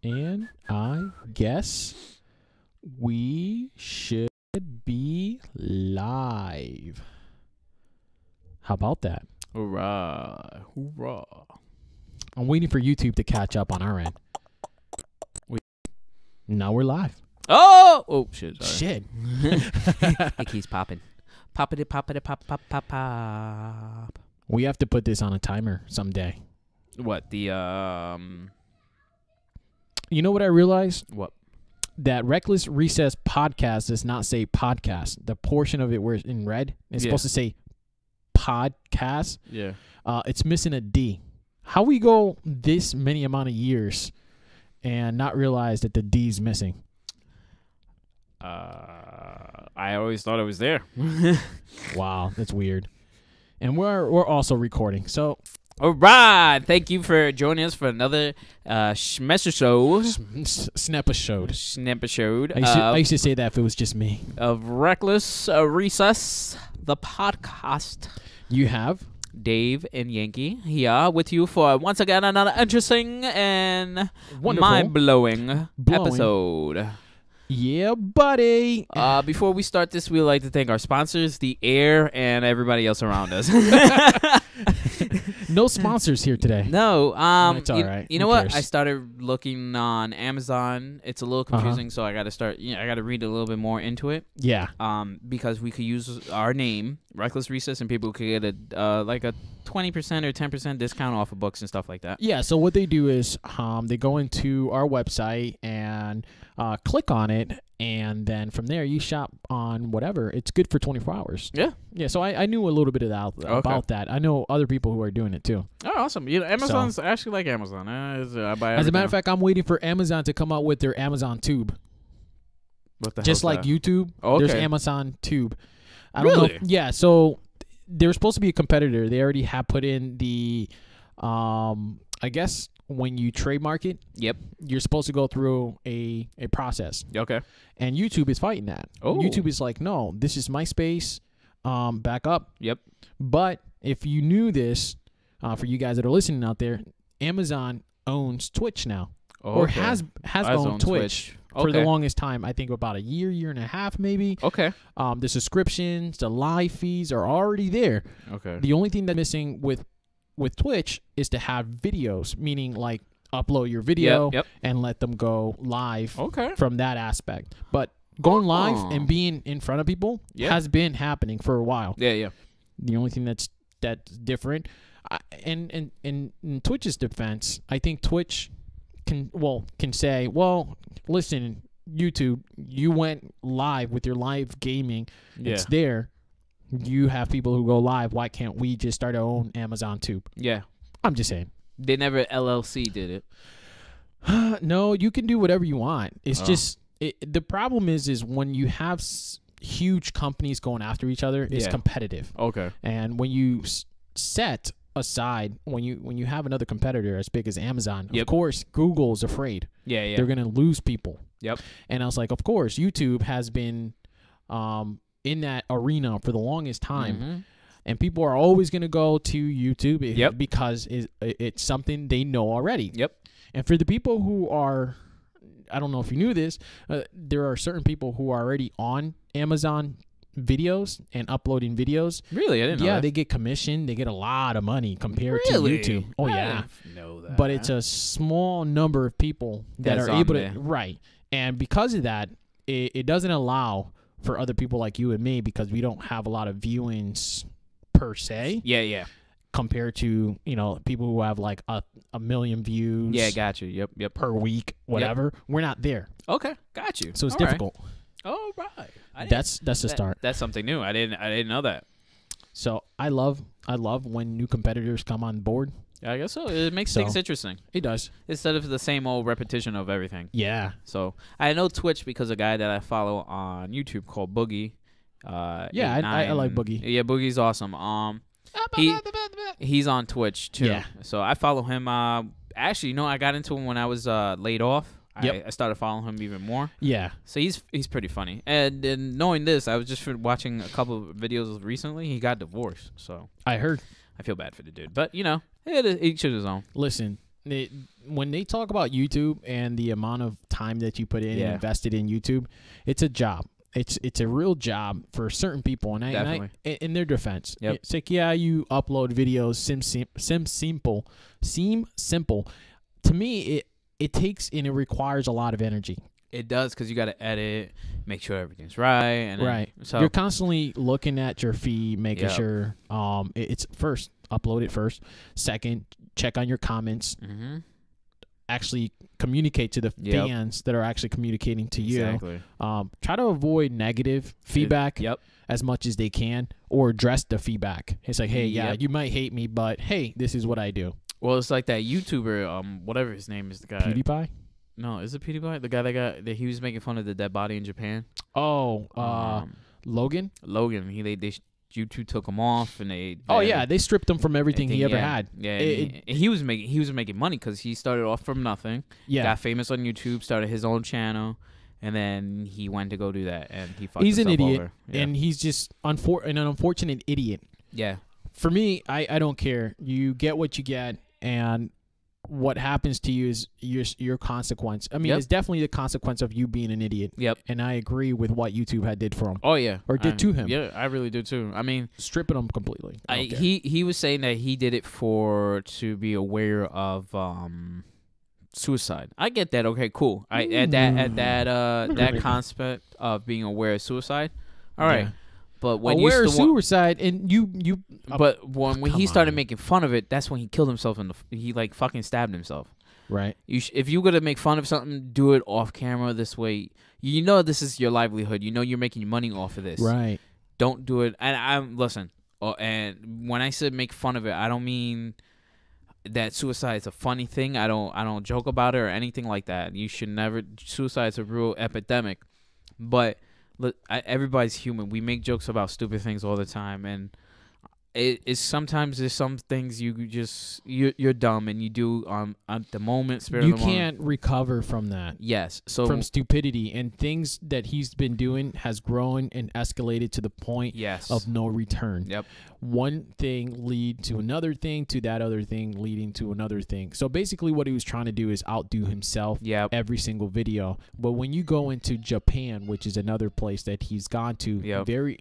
And I guess we should be live. How about that? Hoorah. Hoorah. I'm waiting for YouTube to catch up on our end. Now we're live. Oh, shit. Sorry. Shit. It keeps popping. Poppity, poppity, pop, pop, pop, pop. We have to put this on a timer someday. What? You know what I realized? What? That Reckless Recess podcast does not say podcast. The portion of it where it's in red is supposed to say podcast. Yeah. It's missing a D. How we go this many amount of years and not realize that the D's missing? I always thought it was there. Wow, that's weird. And we're also recording. So, all right. Thank you for joining us for another episode. Snap-a-showed. I used to say that if it was just me. Of Reckless Recess, the podcast. You have Dave and Yankee here with you for once again another interesting and mind-blowing episode. Yeah, buddy. Before we start this, we'd like to thank our sponsors, the air, and everybody else around us. No sponsors here today. No. It's all right. You know Who what? cares? I started looking on Amazon. It's a little confusing, so I got to start. I got to read a little bit more into it. Yeah. Because we could use our name, Reckless Recess, and people could get a 20% or 10% discount off of books and stuff like that. Yeah. So what they do is they go into our website and click on it, and then from there you shop on whatever. It's good for 24 hours. Yeah. Yeah. So I knew a little bit about that. I know other people who are doing it too. Oh, awesome. Amazon's actually like Amazon. I buy As a matter of fact, I'm waiting for Amazon to come out with their Amazon Tube. What the hell? Just like YouTube, there's Amazon Tube. I don't know. Yeah, so they're supposed to be a competitor. They already have put in the, I guess when you trademark it, yep, you're supposed to go through a process. Okay. And YouTube is fighting that. Oh. YouTube is like, no, this is my space. Back up. Yep. But if you knew this, for you guys that are listening out there, Amazon owns Twitch now, or has owned Twitch. For the longest time, I think about a year and a half, maybe. Okay. The subscriptions, the live feeds are already there. Okay. The only thing that's missing with Twitch is to have videos, meaning like upload your video and let them go live from that aspect. But going live and being in front of people has been happening for a while. Yeah, yeah. The only thing that's different, and in Twitch's defense, I think Twitch can say, well, listen, YouTube, you went live with your live gaming. Yeah. It's there. You have people who go live. Why can't we just start our own Amazon Tube? Yeah. I'm just saying. They never LLC did it. No, you can do whatever you want. It's just the problem is when you have huge companies going after each other, it's competitive. Okay. And when you set aside, when you have another competitor as big as Amazon, of course Google's afraid. Yeah, yeah. They're gonna lose people. Yep. And I was like, of course, YouTube has been in that arena for the longest time, and people are always gonna go to YouTube because it's something they know already. Yep. And for the people who are, I don't know if you knew this, there are certain people who are already on Amazon videos and uploading videos. Really? I didn't know that. Yeah, they get commission. They get a lot of money compared to YouTube. Oh, yeah. I know that. But it's a small number of people that are able to. Right. And because of that, it doesn't allow for other people like you and me, because we don't have a lot of viewings per se. Yeah, yeah. Compared to, people who have like a million views. Yeah, got you. Yep. Per week, whatever. Yep. We're not there. Okay, got you. So it's difficult. All right. That's the start. That's something new. I didn't know that. So I love when new competitors come on board. Yeah, I guess so. It makes things interesting. It does. Instead of the same old repetition of everything. Yeah. So I know Twitch because a guy that I follow on YouTube called Boogie. I like Boogie. Yeah, Boogie's awesome. He's on Twitch too. Yeah. So I follow him. Actually, I got into him when I was laid off. I started following him even more. Yeah. So he's pretty funny. And knowing this, I was just watching a couple of videos recently. He got divorced. So I heard. I feel bad for the dude. But, each of his own. Listen, when they talk about YouTube and the amount of time that you put in and invested in YouTube, it's a job. It's a real job for certain people, and in their defense, it's like, yeah, you upload videos, seem simple. To me, it takes and it requires a lot of energy. It does, because you got to edit, make sure everything's right, and right. So you're constantly looking at your feed, making sure it's first upload it first. Second, check on your comments. Mm-hmm. Actually communicate to the fans that are actually communicating to you. Exactly. Try to avoid negative feedback as much as they can, or address the feedback. It's like, hey, you might hate me, but hey, this is what I do. Well, it's like that YouTuber, whatever his name is, the guy. PewDiePie? No, is it PewDiePie? The guy that he was making fun of the dead body in Japan. Oh, Logan. Logan. YouTube took him off, and they stripped him from everything he ever had. Yeah, he was making money because he started off from nothing. Yeah, got famous on YouTube, started his own channel, and then he went to go do that, and he fucked himself over. He's an idiot, and he's just an unfortunate idiot. Yeah. For me, I don't care. You get what you get, and what happens to you is your consequence. I mean, it's definitely the consequence of you being an idiot. Yep. And I agree with what YouTube had did for him. Oh yeah, or did to him. Yeah, I really do too. I mean, stripping him completely. He was saying that he did it to be aware of suicide. I get that. Okay, cool. At that concept of being aware of suicide. All right. But when aware of suicide, and you but when he started making fun of it, that's when he killed himself, he like fucking stabbed himself. Right. If you're gonna make fun of something, do it off camera. This way, you know this is your livelihood. You know you're making money off of this. Right. Don't do it. And listen. And when I said make fun of it, I don't mean that suicide is a funny thing. I don't joke about it or anything like that. You should never. Suicide is a real epidemic, but. Look, everybody's human. We make jokes about stupid things all the time, and it's sometimes there's some things you're dumb and you do at the moment. You can't recover from that. Yes, so from stupidity, and things that he's been doing has grown and escalated to the point of no return. Yep. One thing lead to another thing, to that other thing leading to another thing. So basically what he was trying to do is outdo himself every single video. But when you go into Japan, which is another place that he's gone to, very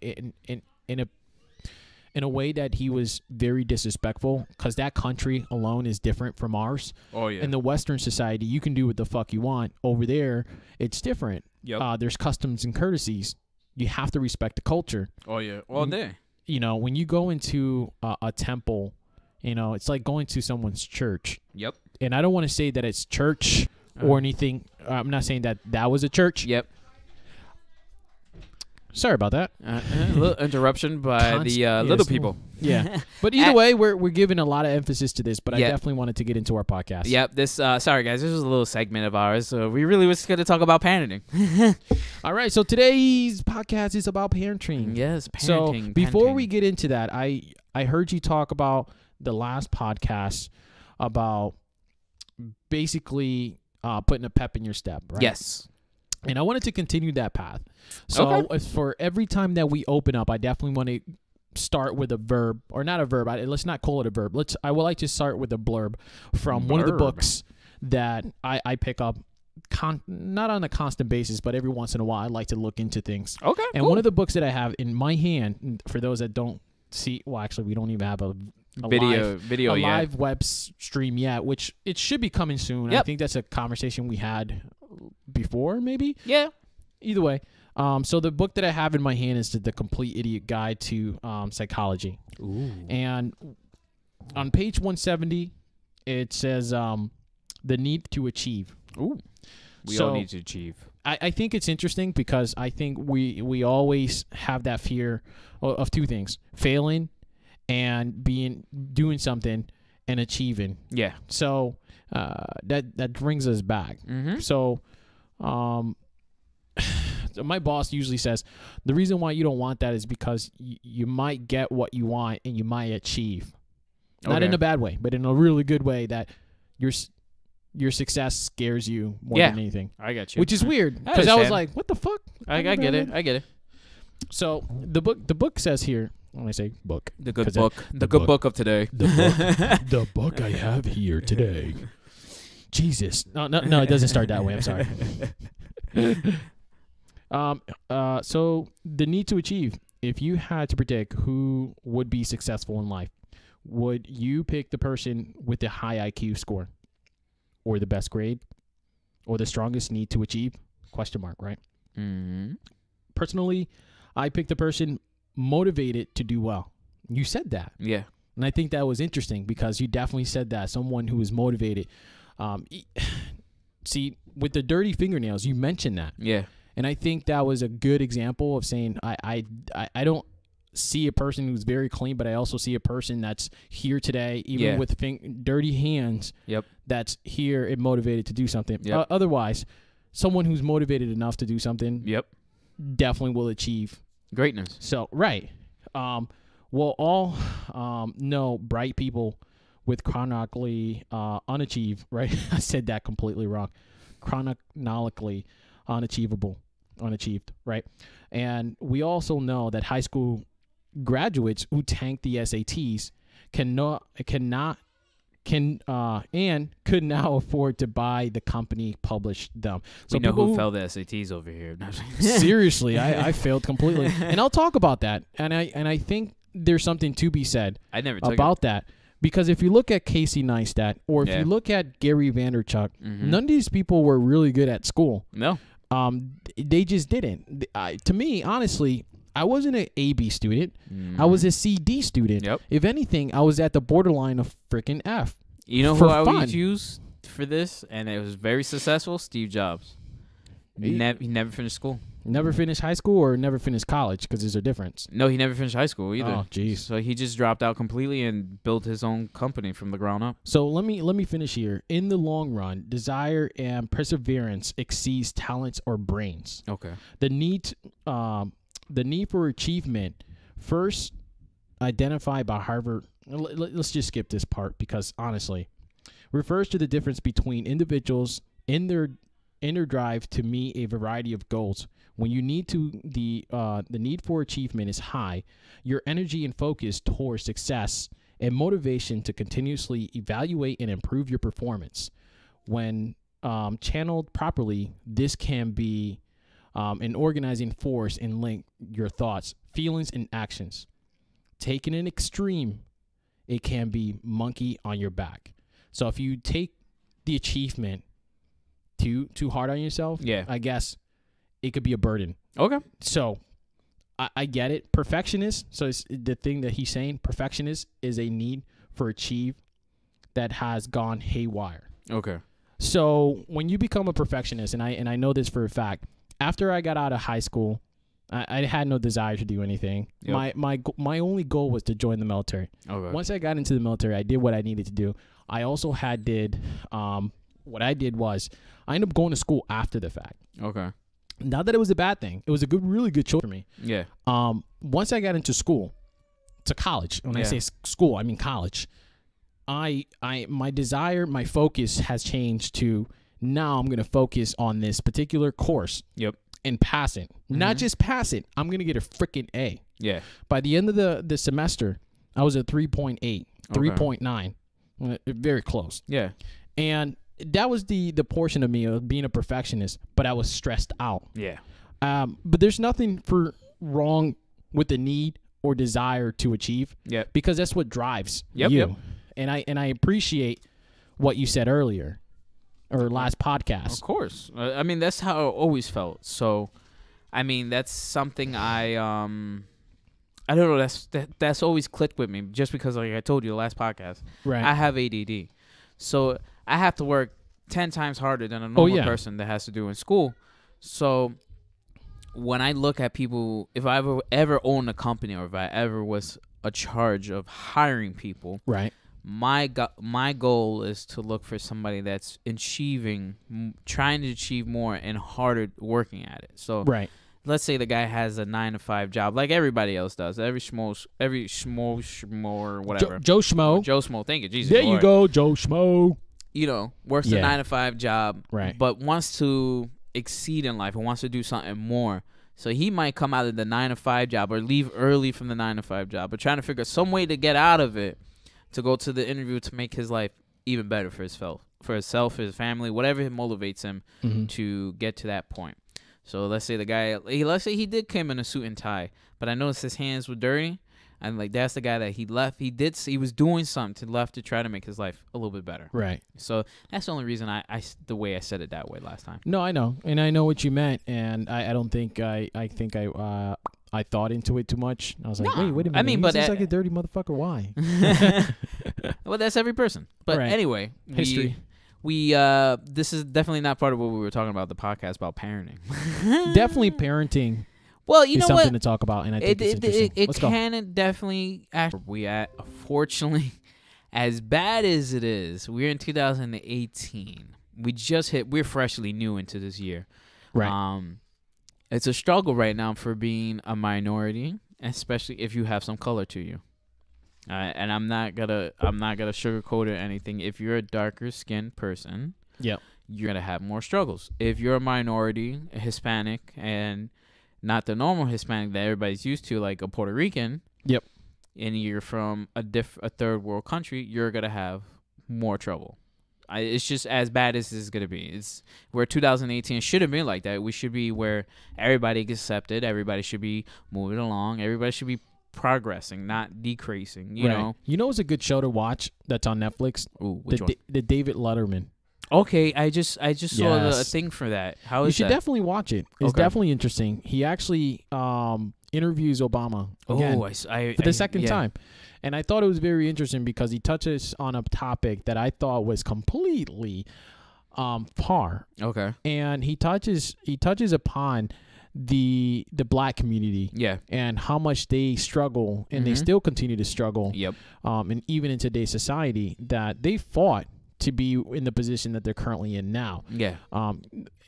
in a way that he was very disrespectful, because that country alone is different from ours. Oh, yeah. In the Western society, you can do what the fuck you want. Over there, it's different. Yep. There's customs and courtesies. You have to respect the culture. Oh, yeah. All day. You know, when you go into a temple, you know, it's like going to someone's church. Yep. And I don't want to say that it's church or anything. I'm not saying that was a church. Yep. Sorry about that. A little interruption by the little people. Yeah. But either way, we're giving a lot of emphasis to this, but I definitely wanted to get into our podcast. Yep. This sorry guys, this was a little segment of ours. We really was going to talk about parenting. All right, so today's podcast is about parenting. Yes, parenting. So before we get into that, I heard you talk about the last podcast about basically putting a pep in your step, right? Yes. And I wanted to continue that path. So for every time that we open up, I definitely want to start with a verb, or not a verb. Let's not call it a verb. I would like to start with a blurb from one of the books that I pick up, not on a constant basis, but every once in a while I like to look into things. Okay. And one of the books that I have in my hand, for those that don't see, well, actually, we don't even have a live web stream yet, which it should be coming soon. Yep. I think that's a conversation we had before, maybe. Yeah. Either way. So the book that I have in my hand is The Complete Idiot Guide to Psychology. Ooh. And on page 170, it says the need to achieve. Ooh. We all need to achieve. I think it's interesting because I think we always have that fear of two things: failing and doing something and achieving. Yeah. So that brings us back. Mm-hmm. So my boss usually says the reason why you don't want that is because you might get what you want and you might achieve. Not in a bad way, but in a really good way, that your success scares you more than anything. I got you. Which is weird, because I was like, what the fuck? I get it. I get it. So the book says here, when I say book, the good book of today. The book I have here today. Jesus. No, it doesn't start that way. I'm sorry. So the need to achieve. If you had to predict who would be successful in life, would you pick the person with the high IQ score, or the best grade, or the strongest need to achieve? Question mark, right? Mm-hmm. Personally, I picked the person motivated to do well. You said that. Yeah. And I think that was interesting because you definitely said that. Someone who is motivated. See, with the dirty fingernails, you mentioned that. Yeah. And I think that was a good example of saying I don't see a person who's very clean, but I also see a person that's here today, even with dirty hands. Yep. That's here and motivated to do something. Yep. Otherwise, someone who's motivated enough to do something. Yep. Definitely will achieve greatness. So right. We'll all know bright people with chronically unachieved, right? I said that completely wrong. Chronically unachieved, right? And we also know that high school graduates who tank the SATs could now afford to buy the company published them. So we know who failed the SATs over here. Seriously, I failed completely, and I'll talk about that. And I think there's something to be said about that, because if you look at Casey Neistat, or if you look at Gary Vaynerchuk, none of these people were really good at school. No, they just didn't. To me, honestly, I wasn't an AB student. I was a CD student. Yep. If anything, I was at the borderline of freaking F. You know who I would use for this, and it was very successful? Steve Jobs. He never finished school. Never finished high school or never finished college, because there's a difference. No, he never finished high school either. Oh, jeez. So he just dropped out completely and built his own company from the ground up. So let me finish here. In the long run, desire and perseverance exceeds talents or brains. Okay. The need for achievement, first identified by Harvard. Let's just skip this part because honestly, refers to the difference between individuals in their inner drive to meet a variety of goals. When you need to the need for achievement is high, your energy and focus towards success and motivation to continuously evaluate and improve your performance. When channeled properly, this can be an organizing force and link your thoughts, feelings, and actions. Taken in extreme, it can be monkey on your back. So if you take the achievement too hard on yourself, I guess it could be a burden. Okay. So I get it. Perfectionist. So it's the thing that he's saying, perfectionist is a need for achieve that has gone haywire. Okay. So when you become a perfectionist, and I know this for a fact, after I got out of high school, I had no desire to do anything. Yep. My only goal was to join the military. Okay. Once I got into the military, I did what I needed to do. I also what I did was I ended up going to school after the fact. Okay. Not that it was a bad thing. It was a really good choice for me. Yeah. Once I got into school, to college. When I say school, I mean college. My desire, my focus has changed to now I'm going to focus on this particular course. Yep. And pass it. Not just pass it. I'm going to get a freaking A. Yeah. By the end of the semester, I was at 3.8, 3.9. Very close. Yeah. And that was the portion of me of being a perfectionist, but I was stressed out. Yeah. But there's nothing wrong with the need or desire to achieve. Yeah. Because that's what drives you. Yep. And I appreciate what you said earlier. Or last podcast. Of course. I mean, that's how I always felt. So, I mean, that's something I don't know. That's always clicked with me just because, like I told you, the last podcast. Right. I have ADD. So, I have to work 10 times harder than a normal person that has to do in school. So, when I look at people, if I ever owned a company or if I ever was a charge of hiring people. Right. My goal is to look for somebody that's trying to achieve more and harder working at it. So let's say the guy has a 9-to-5 job like everybody else does. Every schmo or whatever. Joe Schmo. Joe Schmo. Thank you, Jesus. There Lord. You go, Joe Schmo. You know, works a 9-to-5 job, but wants to exceed in life and wants to do something more. So he might come out of the 9-to-5 job or leave early from the 9-to-5 job, but trying to figure some way to get out of it, to go to the interview to make his life even better for for himself, his family, whatever motivates him to get to that point. So let's say the guy, let's say he did come in a suit and tie, but I noticed his hands were dirty. And like that's the guy that he left. He was doing something to try to make his life a little bit better. Right. So that's the only reason the way I said it that way last time. No, I know, and I know what you meant, and I don't think I thought into it too much. I was like, wait a minute. I mean, but he's like a dirty motherfucker. Why? Well, that's every person. But anyway, history. We this is definitely not part of what we were talking about the podcast about parenting. Definitely parenting. Well, you know something what? to talk about, and I think it's interesting. It can definitely. We at unfortunately, as bad as it is, we're in 2018. We're freshly new into this year. Right. It's a struggle right now for being a minority, especially if you have some color to you. And I'm not gonna sugarcoat or anything. If you're a darker skinned person, yep, you're gonna have more struggles. If you're a minority, a Hispanic, and not the normal Hispanic that everybody's used to, like a Puerto Rican. Yep. And you're from a third world country, you're gonna have more trouble. It's just as bad as it's gonna be. It's where 2018 should have been like that. We should be where everybody gets accepted. Everybody should be moving along. Everybody should be progressing, not decreasing. You know. You know, it's a good show to watch that's on Netflix. Ooh, which one? The David Letterman. Okay, I just saw the thing for that. How is that? You should definitely watch it. It's definitely interesting. He actually interviews Obama again for the second time. And I thought it was very interesting because he touches on a topic that I thought was completely par. Okay. And he touches upon the black community. Yeah. And how much they struggle and they still continue to struggle. Yep. And even in today's society that they fought to be in the position that they're currently in now. Yeah.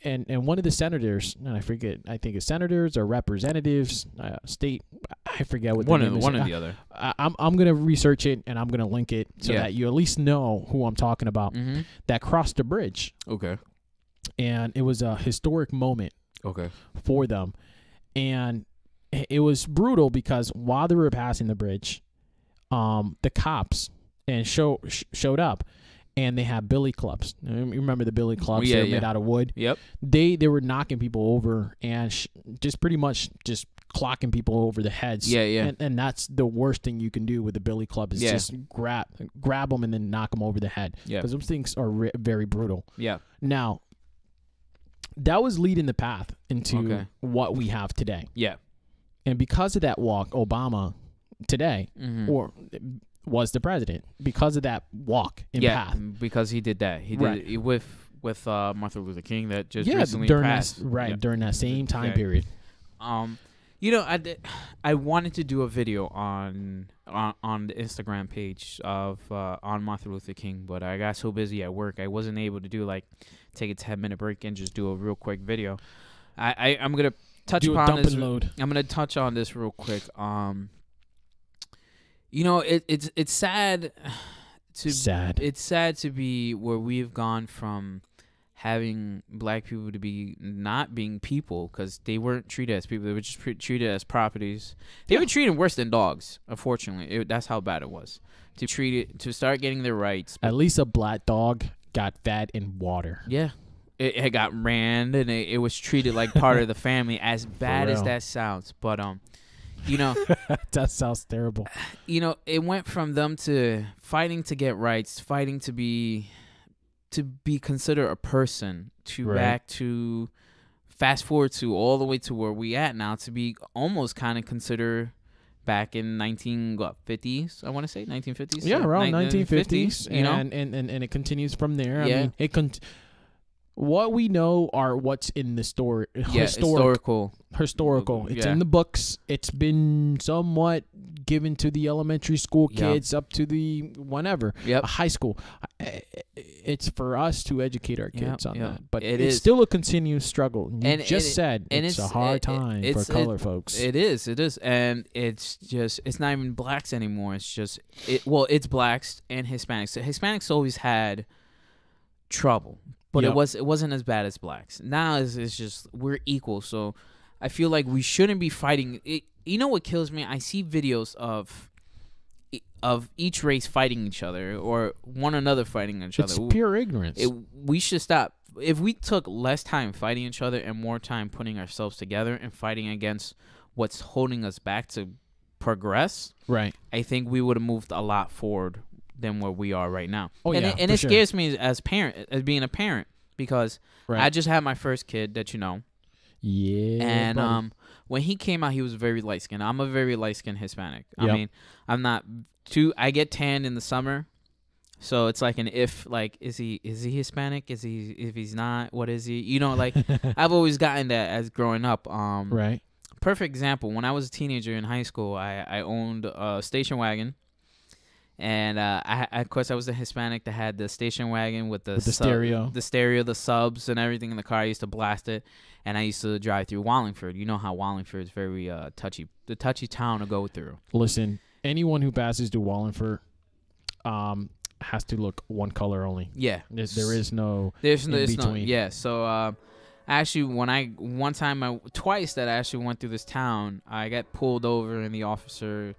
And one of the senators, and I forget, I think it's senators or representatives, state, I forget what the name is. One or the other. I'm gonna research it and I'm gonna link it so that you at least know who I'm talking about. That crossed the bridge. Okay. And it was a historic moment. Okay. For them, and it was brutal because while they were passing the bridge, the cops showed up. And they have billy clubs. You remember the billy clubs? They're made out of wood. Yep. They were knocking people over and just pretty much just clocking people over the heads. Yeah. And that's the worst thing you can do with a billy club is just grab them and then knock them over the head. Yeah. Because those things are very brutal. Yeah. Now, that was leading the path into what we have today. Yeah. And because of that walk, Obama today, was the president because of that walk in path. Because he did that. He did it with Martin Luther King that just recently passed. During that same time period. You know, I wanted to do a video on the Instagram page of on Martin Luther King, but I got so busy at work I wasn't able to do take a 10-minute break and just do a real quick video. I'm gonna touch upon this. I'm gonna touch on this real quick. You know, it's sad. It's sad to be where we've gone from having black people to be not being people because they weren't treated as people. They were just treated as properties. They were treated worse than dogs. Unfortunately, that's how bad it was. To start getting their rights. At least a black dog got fed in water. Yeah. It got ran and it was treated like part of the family. As bad as that sounds, but you know, that sounds terrible. You know, it went from them to fighting to get rights, fighting to be considered a person, to back to fast forward to all the way to where we at now, to be almost kind of considered back in 1950s. I want to say 1950s. Yeah, around 1950s. You know, and it continues from there. Yeah. I mean, what we know are what's in the story. Historical. It's in the books. It's been somewhat given to the elementary school kids up to the whenever. High school. It's for us to educate our kids on that. But it's still a continuous struggle. You said it's a hard time for color folks. It is. And it's not even blacks anymore. It's just, it's blacks and Hispanics. So Hispanics always had trouble. But it wasn't as bad as blacks. Now it's just we're equal. So I feel like we shouldn't be fighting. You know what kills me? I see videos of of each race fighting each other or one another fighting each other. It's pure ignorance. We should stop. If we took less time fighting each other and more time putting ourselves together and fighting against what's holding us back to progress, right? I think we would have moved a lot forward than where we are right now. Oh, and it scares me as being a parent, because I just had my first kid that you know. Yeah. And when he came out, he was very light skinned. I'm a very light skinned Hispanic. I mean, I'm not too. I get tanned in the summer, so it's like an if. Like, is he Hispanic? If he's not, what is he? You know, like I've always gotten that as growing up. Right. Perfect example. When I was a teenager in high school, I owned a station wagon. And of course, I was a Hispanic that had the station wagon with the stereo, the subs, and everything in the car. I used to blast it, and I used to drive through Wallingford. You know how Wallingford is very touchy town to go through. Listen, anyone who passes through Wallingford has to look one color only. Yeah, there is no between. No, yeah, so actually, twice that I actually went through this town, I got pulled over, and the officer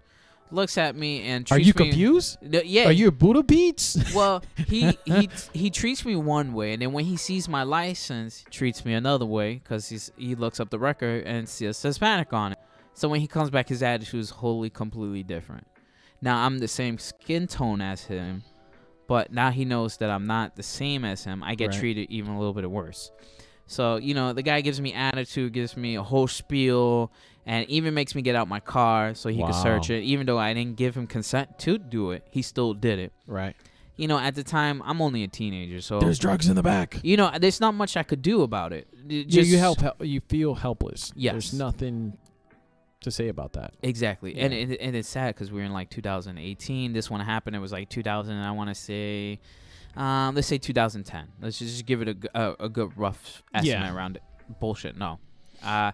looks at me and treats me. Are you confused? Yeah. Are you a Buddha Beats? Well, he treats me one way, and then when he sees my license, he treats me another way, because he looks up the record and sees Hispanic on it. So when he comes back, his attitude is wholly, completely different. Now, I'm the same skin tone as him, but now he knows that I'm not the same as him. I get treated even a little bit worse. So, you know, the guy gives me attitude, gives me a whole spiel, and even makes me get out my car so he could search it. Even though I didn't give him consent to do it, he still did it. Right. You know, at the time, I'm only a teenager, so there's drugs in the back. You know, there's not much I could do about it. You feel helpless. Yes. There's nothing to say about that. Exactly. Yeah. And it's sad because we're in like 2018. This one happened. It was like 2000. I want to say, let's say 2010. Let's just give it a good rough estimate around it. Bullshit. No. I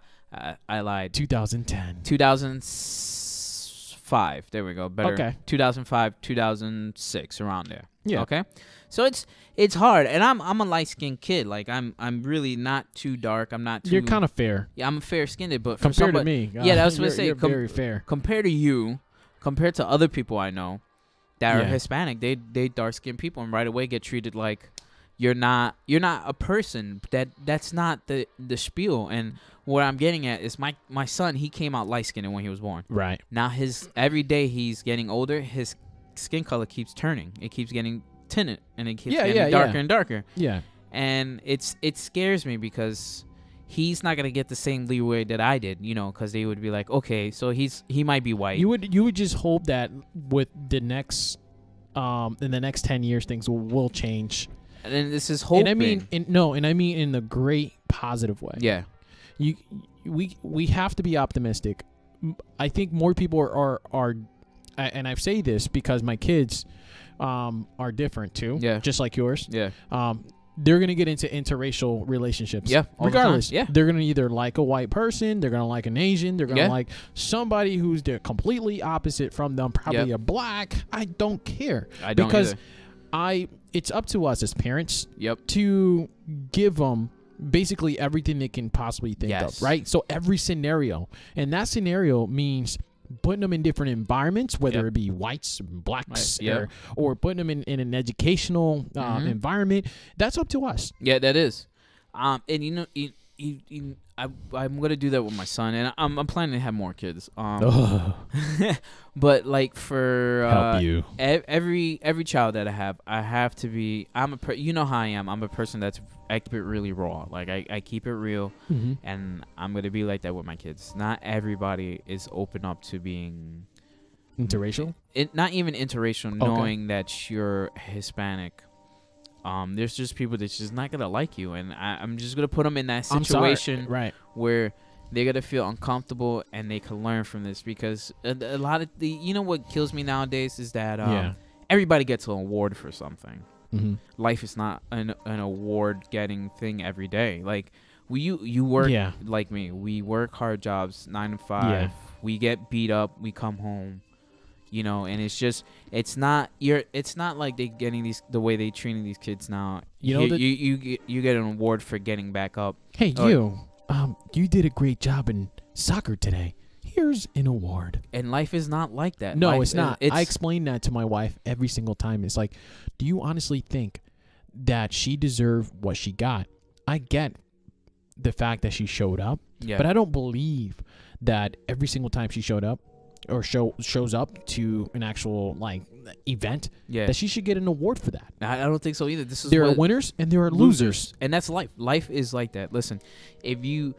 lied. 2010. 2005. There we go. Better. Okay. 2005, 2006, around there. Yeah. Okay. So it's hard, and I'm a light skinned kid. Like I'm really not too dark. I'm not too. You're kind of fair. Yeah, I'm fair skinned, but compared to me. Yeah, that's what I say. You're very fair. Compared to you, compared to other people I know that are Hispanic, they dark skinned people, and right away get treated like you're not a person. That's not the spiel. And what I'm getting at is my son. He came out light skinned when he was born. Right. Now every day he's getting older, his skin color keeps turning. It keeps getting tinted, and it keeps getting darker and darker. Yeah. And it scares me because he's not gonna get the same leeway that I did, you know, because they would be like, okay, so he might be white. You would just hope that with the next in the next 10 years things will change. And then this is hoping. And I mean in the great positive way. Yeah. We have to be optimistic. I think more people are and I say this because my kids are different too. Yeah. Just like yours. Yeah. They're gonna get into interracial relationships. Yeah. Regardless. The they're gonna either like a white person, they're gonna like an Asian, they're gonna like somebody who's the completely opposite from them, probably a black. I don't care. I don't because either. It's up to us as parents Yep. to give them basically everything they can possibly think of, right? So every scenario, and that scenario means putting them in different environments, whether it be whites, blacks, or putting them in an educational environment. That's up to us. Yeah, that is. And you know, I'm gonna do that with my son, and I'm planning to have more kids. But like for help you, every child that I have to be. You know how I am. I'm a person I keep it really raw. Like I keep it real, and I'm gonna be like that with my kids. Not everybody is open up to being interracial. Not even interracial, knowing that you're Hispanic. There's just people that's just not gonna like you, and I'm just gonna put them in that situation where they're gonna feel uncomfortable, and they can learn from this, because a lot of you know what kills me nowadays is that everybody gets an award for something. Life is not an award getting thing every day. Like you work like me. We work hard jobs, 9 to 5. We get beat up. We come home. You know, and it's not like they getting the way they treating these kids now. You know, you get an award for getting back up. Hey, you did a great job in soccer today. deserves an award. And life is not like that. No, life, it's not. I explain that to my wife every single time. It's like, do you honestly think that she deserved what she got? I get the fact that she showed up, but I don't believe that every single time she showed up or shows up to an actual event, that she should get an award for that. I don't think so either. There are winners and there are losers, and that's life. Life is like that. Listen, if you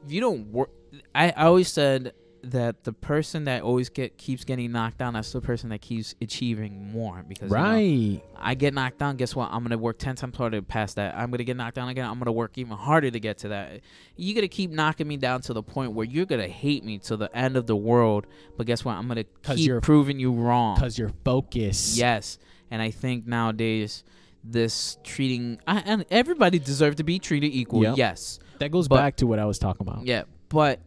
don't work, I always said that the person that always keeps getting knocked down, that's the person that keeps achieving more. Because I get knocked down, guess what? I'm gonna work 10 times harder to pass that. I'm gonna get knocked down again. I'm gonna work even harder to get to that. You're gonna keep knocking me down to the point where you're gonna hate me to the end of the world. But guess what? I'm gonna keep proving you wrong. Because you're focused. Yes, and I think nowadays this treating and everybody deserves to be treated equal. Yep. Yes, that goes back to what I was talking about. Yeah, but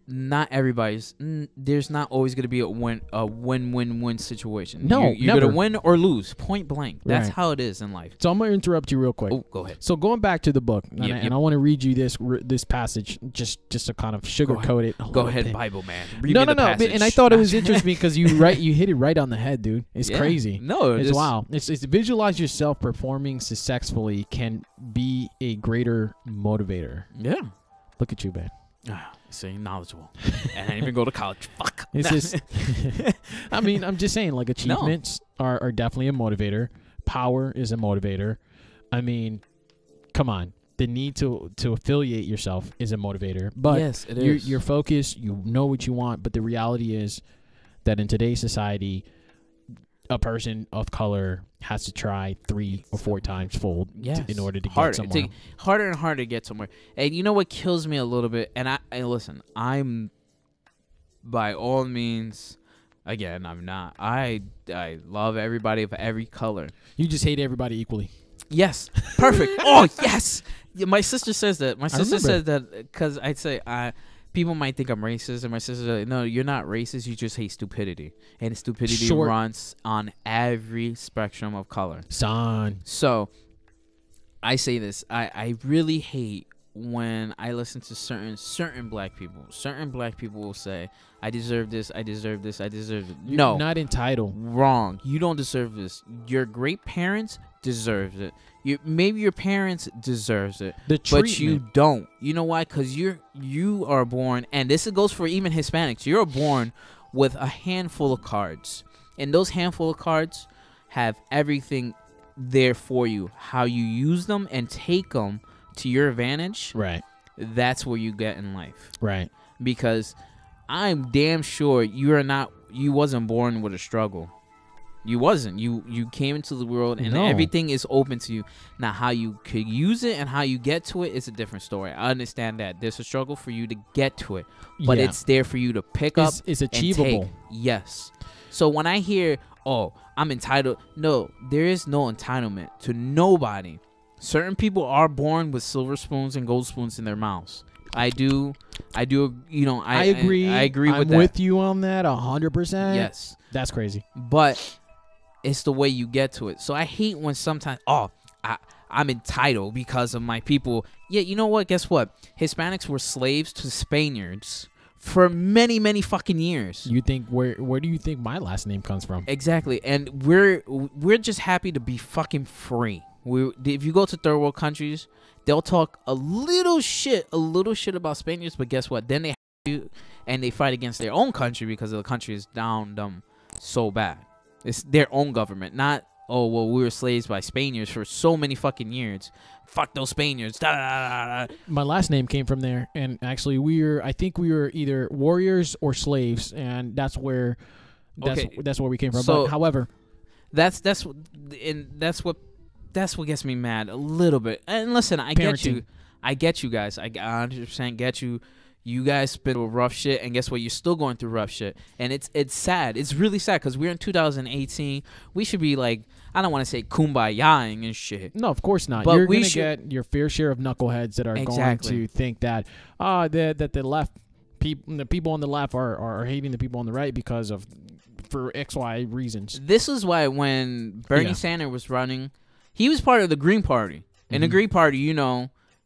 not everybody's. There's not always going to be a win-win-win situation. No, you're going to win or lose, point blank. That's how it is in life. So I'm going to interrupt you real quick. Oh, go ahead. So going back to the book, and I want to read you this passage just to kind of sugarcoat it. Go ahead, Bible man. No. And I thought it was interesting because you hit it right on the head, dude. It's crazy. No, it's wow. It's visualize yourself performing successfully can be a greater motivator. Yeah. Look at you, man. Saying knowledgeable, and I didn't even go to college. Fuck. It's just, I mean, I'm just saying, like, achievements are definitely a motivator. Power is a motivator. I mean, come on. The need to affiliate yourself is a motivator. But yes, it is. You're focused. You know what you want. But the reality is that in today's society, a person of color has to try 3 or 4 times fold in order to get somewhere. Harder and harder to get somewhere. And you know what kills me a little bit? And I listen, I'm by all means, again, I'm not. I love everybody of every color. You just hate everybody equally. Yes. Perfect. Oh, yes. My sister says that. My sister says that because I'd say people might think I'm racist, and my sister's like, no, you're not racist. You just hate stupidity. And stupidity runs on every spectrum of color. So I say this. I really hate when I listen to certain black people. Certain black people will say, I deserve this, I deserve this, I deserve it. No. You're not entitled. Wrong. You don't deserve this. Your great parents deserves it. Maybe your parents deserves it, but you don't. You know why? Because you are born, and this goes for even Hispanics. You're born with a handful of cards, and those handful of cards have everything there for you. How you use them and take them to your advantage. Right. That's where you get in life. Right. Because I'm damn sure you wasn't born with a struggle. You wasn't. You came into the world, and everything is open to you. Now, how you could use it and how you get to it is a different story. I understand that. There's a struggle for you to get to it, but it's there for you to pick up. It's achievable. And take. Yes. So when I hear, oh, I'm entitled, no, there is no entitlement to nobody. Certain people are born with silver spoons and gold spoons in their mouths. I do. You know, I agree. I agree with that. I'm with you on that 100%. Yes. That's crazy. But it's the way you get to it. So I hate when sometimes, I'm entitled because of my people. Yeah, you know what? Guess what? Hispanics were slaves to Spaniards for many, many fucking years. You think where do you think my last name comes from? Exactly. And we're just happy to be fucking free. If you go to third world countries, they'll talk a little shit about Spaniards, but guess what? Then they fight against their own country because the country is down them so bad. It's their own government, not, oh, well, we were slaves by Spaniards for so many fucking years. Fuck those Spaniards. Da, da, da, da. My last name came from there, and actually I think we were either warriors or slaves, and that's where we came from. So, but however, that's what gets me mad a little bit. And listen, I get you guys. I 100% get you. You guys spit with rough shit, and guess what? You're still going through rough shit, and it's sad. It's really sad because we're in 2018. We should be like, I don't want to say kumbayaing and shit. No, of course not. But you're gonna get your fair share of knuckleheads that are going to think that that the people on the left are hating the people on the right because of for XY reasons. This is why when Bernie Sanders was running, he was part of the Green Party, and the Green Party,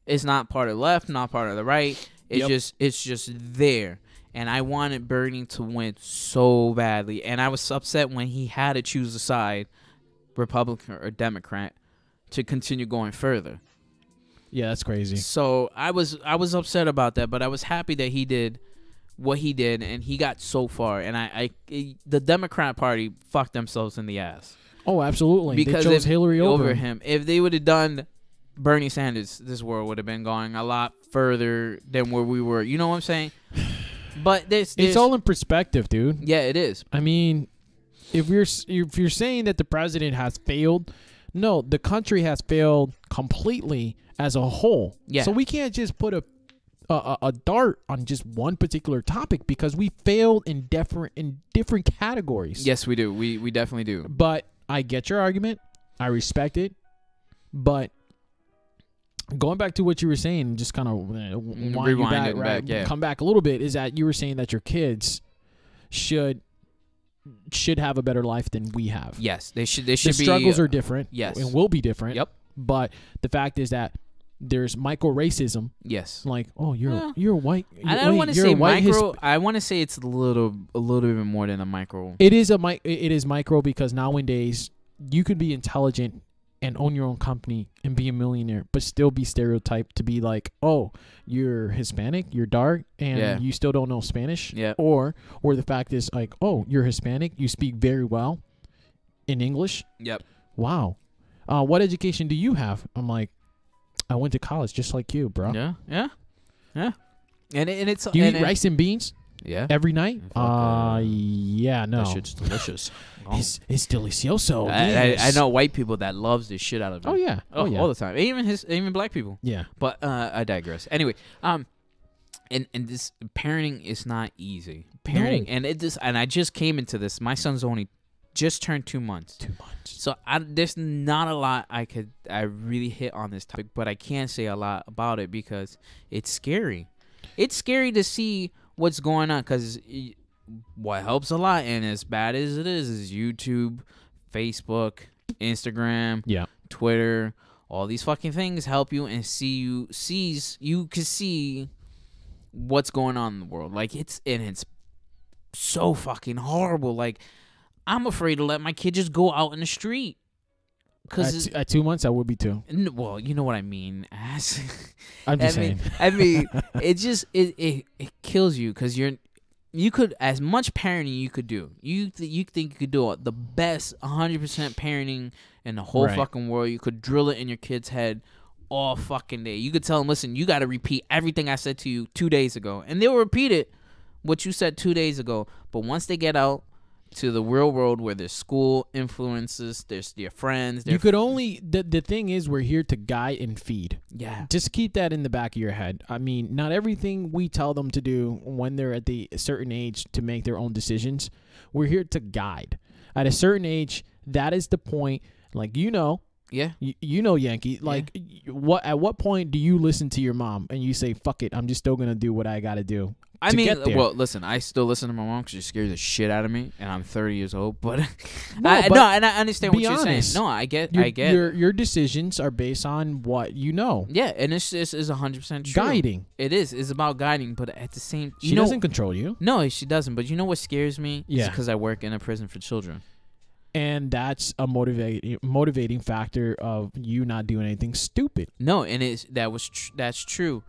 is not part of the left, not part of the right. It's just there. And I wanted Bernie to win so badly. And I was upset when he had to choose a side, Republican or Democrat, to continue going further. Yeah, that's crazy. So I was upset about that, but I was happy that he did what he did, and he got so far. And the Democrat Party fucked themselves in the ass. Oh, absolutely. Because they chose Hillary over him. If they would have done Bernie Sanders, this world would have been going a lot further than where we were. You know what I'm saying? But it's all in perspective, dude. Yeah, it is. I mean, if you're saying that the president has failed, no, the country has failed completely as a whole. Yeah. So we can't just put a dart on just one particular topic because we failed in different categories. Yes, we do. We definitely do. But I get your argument. I respect it. But going back to what you were saying, just kind of rewind back, yeah. Come back a little bit, is that you were saying that your kids should have a better life than we have. Yes, they should. The struggles are different. Yes, and will be different. Yep. But the fact is that there's micro racism. Yes. Like, oh, you're white. I don't want to say micro. I want to say it's a little bit more than a micro. It is micro because nowadays you could be intelligent and own your own company and be a millionaire, but still be stereotyped to be like, oh, you're Hispanic, you're dark, and you still don't know Spanish. Yeah. Or the fact is like, oh, you're Hispanic, you speak very well in English. Yep. Wow. What education do you have? I'm like, I went to college just like you, bro. Yeah. Yeah. Yeah. And it's. Do you eat rice and beans? Yeah. Every night? Yeah, no. That shit's delicious. It's delicioso. I know white people that loves the shit out of it. Oh yeah. All the time. Even black people. Yeah. But I digress. Anyway, and this parenting is not easy. Parenting and I just came into this. My son's only just turned 2 months. 2 months. So there's not a lot I really hit on this topic, but I can't say a lot about it because it's scary. It's scary to see what's going on because what helps a lot, and as bad as it is YouTube, Facebook, Instagram, Twitter, all these fucking things help you and you can see what's going on in the world. Like it's so fucking horrible. Like I'm afraid to let my kid just go out in the street. Cause at 2 months, I would be too. Well, you know what I mean. I'm just saying. I mean, it just it kills you because you could, as much parenting you could do. You think you could do the best 100% parenting in the whole fucking world. You could drill it in your kid's head all fucking day. You could tell them, listen, you got to repeat everything I said to you 2 days ago, and they'll repeat it what you said 2 days ago. But once they get out to the real world where there's school influences, there's your friends. You could only the thing is we're here to guide and feed. Yeah. Just keep that in the back of your head. I mean, not everything we tell them to do when they're at a certain age to make their own decisions. We're here to guide. At a certain age, that is the point. Like Yeah. You know, Yankee. Like, at what point do you listen to your mom and you say, "Fuck it, I'm just still gonna do what I gotta do"? I mean, well, listen, I still listen to my mom because she scares the shit out of me, and I'm 30 years old. But and I understand what you're saying. No, I get. Your decisions are based on what you know. Yeah, and this is 100% true. Guiding. It is. It's about guiding, but at the same, she doesn't control you. No, she doesn't. But you know what scares me? Yeah, because I work in a prison for children. And that's a motivating factor of you not doing anything stupid. No, and that's true.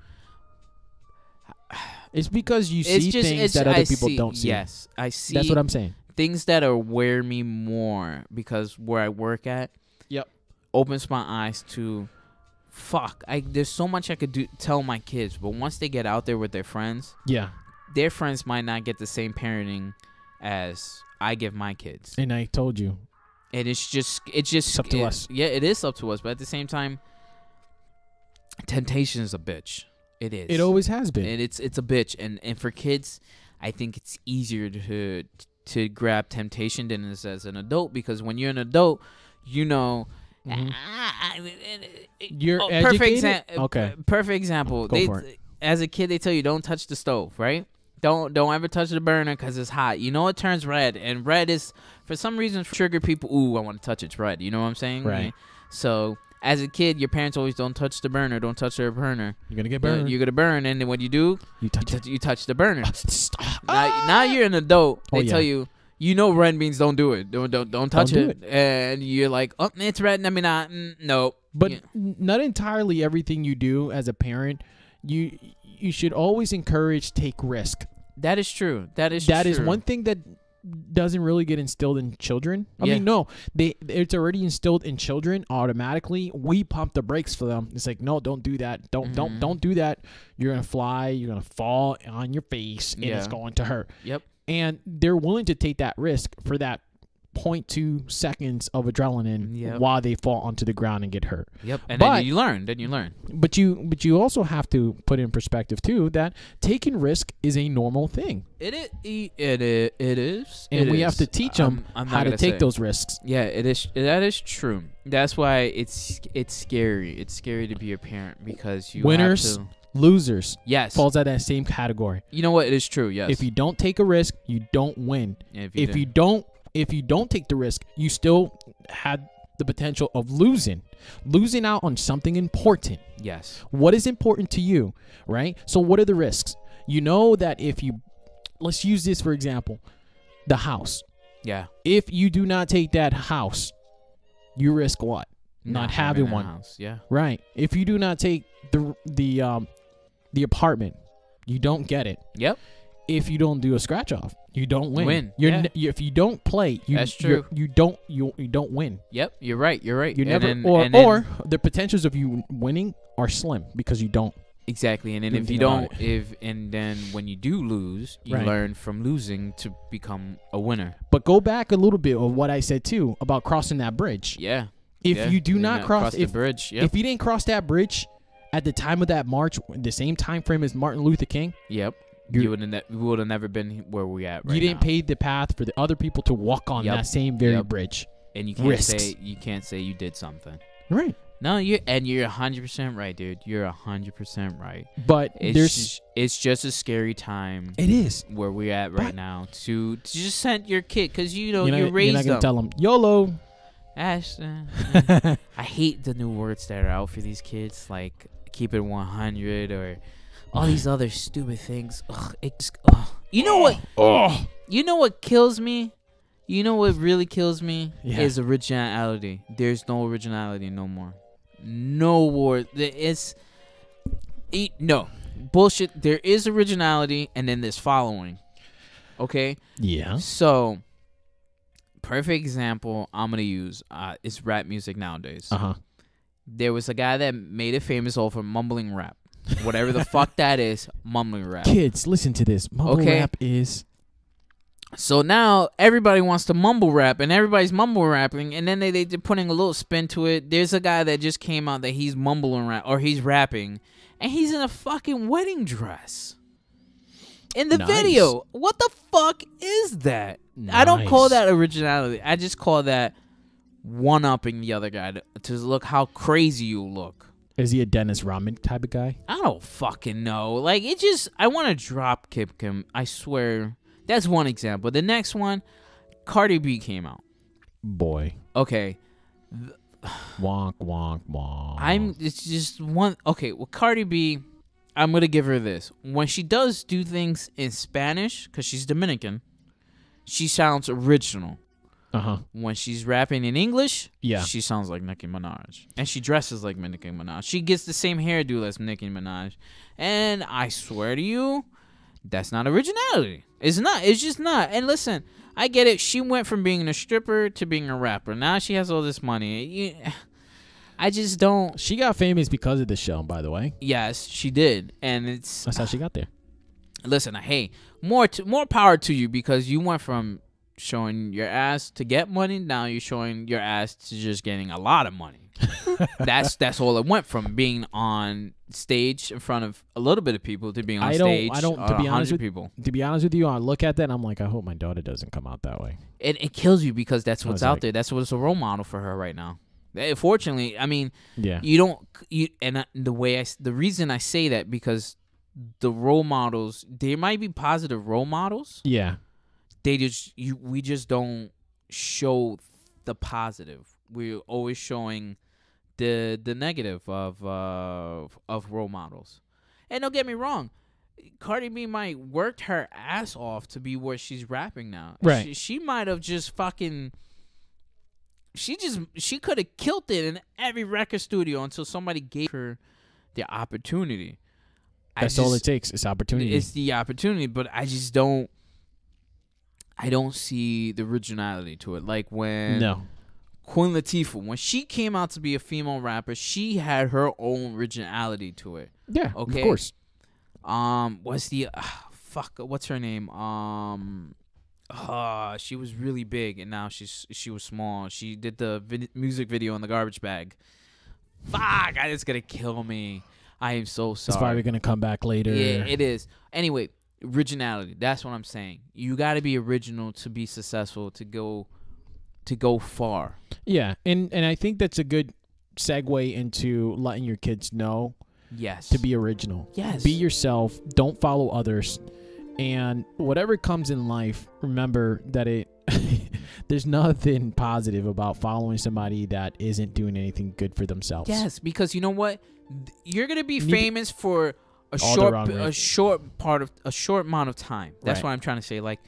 It's because you see things that other people don't see. Yes, I see. That's what I'm saying. Things that wear me more because where I work at, opens my eyes to, fuck. There's so much I could tell my kids, but once they get out there with their friends, their friends might not get the same parenting as I give my kids. And I told you. And it's just up to us. Yeah, it is up to us. But at the same time, temptation is a bitch. It is. It always has been. And it's a bitch. And for kids, I think it's easier to grab temptation than it is as an adult, because when you're an adult, you know. You're educated? Okay. Perfect example. Go for it. As a kid, they tell you don't touch the stove, right? Don't ever touch the burner because it's hot. You know it turns red, and red is, for some reason, trigger people. Ooh, I want to touch it. It's red. You know what I'm saying? Right. So as a kid, your parents always don't touch the burner. Don't touch the burner. You're gonna get burned. You're gonna burn, and then what you do? You touch the burner. Now you're an adult. They tell you. You know, red means don't do it. Don't touch it. And you're like, oh, it's red. Let me not. No. But not entirely everything you do as a parent. You should always encourage take risk. That is true. That is one thing that doesn't really get instilled in children. I mean, no, it's already instilled in children automatically. We pump the brakes for them. It's like, no, don't do that. Don't do that. You're gonna fly. You're gonna fall on your face, and it's going to hurt. Yep. And they're willing to take that risk for that 0.2 seconds of adrenaline while they fall onto the ground and get hurt. Yep. And then you learn. But you also have to put in perspective too that taking risk is a normal thing. It is. And we have to teach them how to take those risks. Yeah, it is. That is true. That's why it's scary. It's scary to be a parent because you winners. have to. Losers, yes, falls out of that same category. You know what? It is true. Yes. If you don't take a risk, you don't win. If you don't take the risk, you still had the potential of losing out on something important. Yes. What is important to you, right? So what are the risks? You know that let's use this for example, the house. Yeah. If you do not take that house, you risk what? Not having one. House. Yeah. Right. If you do not take the apartment, you don't get it. Yep. If you don't do a scratch off, you don't win. If you don't play, that's true. You don't win. Yep, you're right. You never, or the potentials of you winning are slim because you don't. Exactly, and then if you don't, and then when you do lose, you learn from losing to become a winner. But go back a little bit of what I said too about crossing that bridge. Yeah. If you do not cross the bridge, if you didn't cross that bridge at the time of that march, the same time frame as Martin Luther King. Yep. You would have never been where we at right now. You didn't pave the path for the other people to walk on that same very bridge. And you can't say you did something. Right. No, you're 100% right, dude. You're 100% right. But it's just a scary time. It is where we're at right now to just send your kid because you raised them. You're not gonna tell them YOLO. I hate the new words that are out for these kids, like keep it 100 or all these other stupid things. You know what? You know what kills me? You know what really kills me is originality. There's no originality no more. No word. No bullshit. There is originality, and then there's following. Okay. Yeah. So, perfect example I'm gonna use is rap music nowadays. There was a guy that made it famous over mumbling rap. Whatever the fuck that is, mumbling rap. Kids, listen to this. Mumble rap is. So now everybody wants to mumble rap, and everybody's mumble rapping, and then they're putting a little spin to it. There's a guy that just came out that he's mumbling rap, or he's rapping, and he's in a fucking wedding dress. In the video. What the fuck is that? Nice. I don't call that originality. I just call that one-upping the other guy to look how crazy you look. Is he a Dennis Rodman type of guy? I don't fucking know. Like, I want to drop kick him. I swear. That's one example. The next one, Cardi B came out. Boy. Okay. Wonk, wonk, wonk. It's just one. Okay, well, Cardi B, I'm going to give her this. When she does do things in Spanish, because she's Dominican, she sounds original. When she's rapping in English, she sounds like Nicki Minaj. And she dresses like Nicki Minaj. She gets the same hairdo as Nicki Minaj. And I swear to you, that's not originality. It's not. It's just not. And listen, I get it. She went from being a stripper to being a rapper. Now she has all this money. I just don't. She got famous because of the show, by the way. Yes, she did. And that's how she got there. Listen, hey, more power to you because you went from showing your ass to get money. Now you're showing your ass to just getting a lot of money. That's all it went from being on stage in front of a little bit of people to being on stage. To be honest with you, I look at that and I'm like, I hope my daughter doesn't come out that way. It kills you because that's what's out there. That's what's a role model for her right now. Fortunately, I mean, the reason I say that because the role models, there might be positive role models. Yeah. We just don't show the positive. We're always showing the negative of role models. And don't get me wrong, Cardi B might worked her ass off to be where she's rapping now. Right. She might have just fucking. She could have killed it in every record studio until somebody gave her the opportunity. That's all it takes. It's opportunity. It's the opportunity, but I just don't. I don't see the originality to it. Like when Queen Latifah, when she came out to be a female rapper, she had her own originality to it. Yeah, okay? Of course. What's her name? She was really big, and now she was small. She did the music video in the garbage bag. Fuck, it's gonna kill me. I am so sorry. It's probably gonna come back later. Yeah, it is. Anyway, originality. That's what I'm saying. You got to be original to be successful, to go far. Yeah, and I think that's a good segue into letting your kids know. Yes. To be original. Yes. Be yourself. Don't follow others. And whatever comes in life, remember that there's nothing positive about following somebody that isn't doing anything good for themselves. Yes, because you know what? You're going to be famous for a short amount of time. That's what I'm trying to say. Like,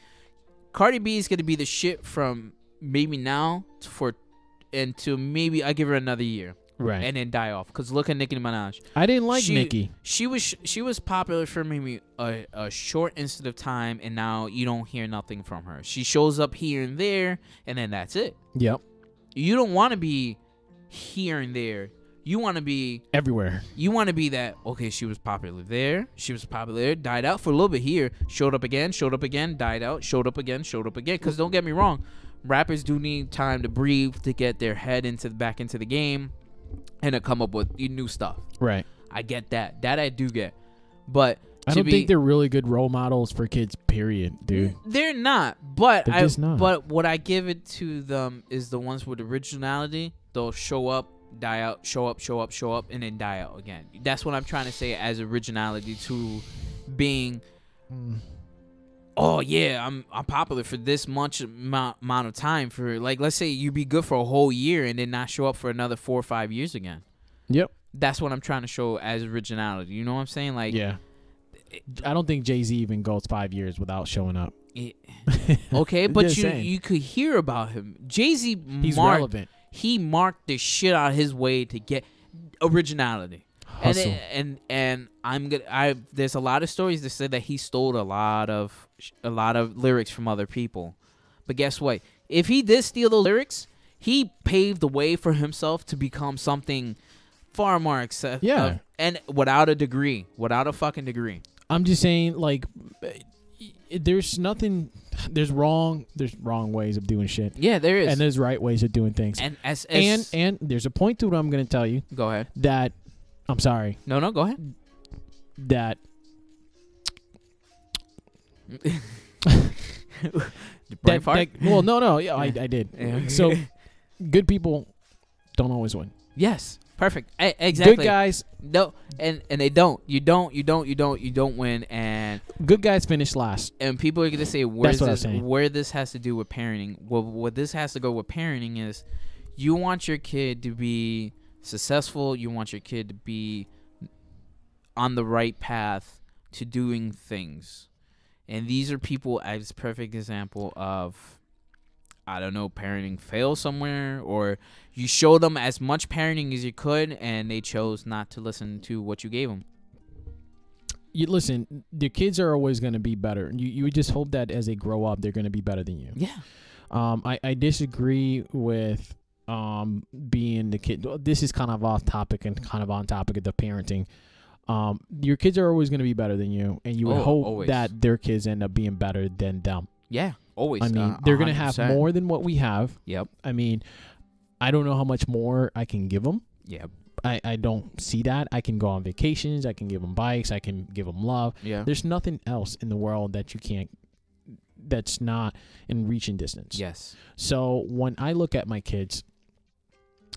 Cardi B is going to be the shit from maybe now to maybe I give her another year. Right. And then die off. Because look at Nicki Minaj. I didn't like Nicki. She was popular for maybe a short instant of time, and now you don't hear nothing from her. She shows up here and there, and then that's it. Yep. You don't want to be here and there. You want to be everywhere. You want to be that, okay, she was popular there. She was popular there, died out for a little bit here, showed up again, died out, showed up again. Because don't get me wrong, rappers do need time to breathe, to get their head back into the game, and to come up with new stuff. Right. I get that. That I do get. But I don't think they're really good role models for kids, period, dude. They're not. But they're just not. But what I give it to them is the ones with originality. They'll show up, die out, show up, and then die out again. That's what I'm trying to say as originality to being... Oh yeah, I'm popular for this much amount of time. For like, let's say you be good for a whole year and then not show up for another 4 or 5 years again. Yep. That's what I'm trying to show as originality. You know what I'm saying? Like, yeah. I don't think Jay-Z even goes 5 years without showing up. Okay, but you could hear about him. Jay-Z, he's relevant. He marked the shit out of his way to get originality. Hustle. And there's a lot of stories that say that he stole a lot of lyrics from other people. But guess what? If he did steal those lyrics, he paved the way for himself to become something far more acceptable. Yeah. And without a fucking degree. I'm just saying, like, there's wrong ways of doing shit. Yeah, there is. And there's right ways of doing things. And and there's a point to what I'm going to tell you. Go ahead. That I'm sorry. No, go ahead. That well, no, yeah, I did. Yeah. So good people don't always win. Yes. Perfect. Exactly. Good guys. No, and they don't. You don't win. And good guys finish last. And people are gonna say, where this has to do with parenting? Well, what this has to go with parenting is, you want your kid to be successful. You want your kid to be on the right path to doing things. And these are people as perfect example of, I don't know, parenting fails somewhere, or you show them as much parenting as you could, and they chose not to listen to what you gave them. You listen, the kids are always going to be better. You just hope that as they grow up, they're going to be better than you. Yeah. I disagree with being the kid. This is kind of off topic and kind of on topic of the parenting. Your kids are always going to be better than you, and you would hope always that their kids end up being better than them. Yeah, always. I mean, they're going to have more than what we have. Yep. I mean, I don't know how much more I can give them. Yep. I don't see that. I can go on vacations. I can give them bikes. I can give them love. Yeah. There's nothing else in the world that you can't, that's not in reaching distance. Yes. So when I look at my kids,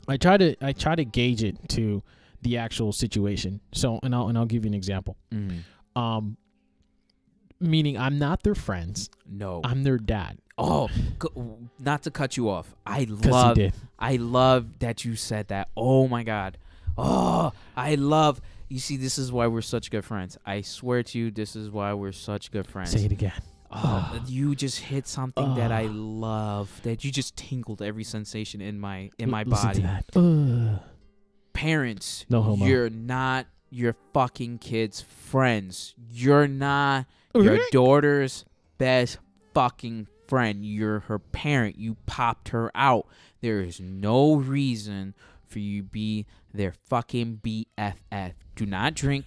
I try to gauge it to the actual situation. So, and I'll give you an example. Mm-hmm. Meaning I'm not their friends. No. I'm their dad. not to cut you off. I love that you said that. Oh my God. Oh, you see, this is why we're such good friends. I swear to you, this is why we're such good friends. Say it again. You just hit something that I love. That you just tingled every sensation in my body. Parents, no homo. You're not your fucking kids' friends. You're not your daughter's best fucking friend. You're her parent. You popped her out. There is no reason for you to be their fucking BFF. Do not drink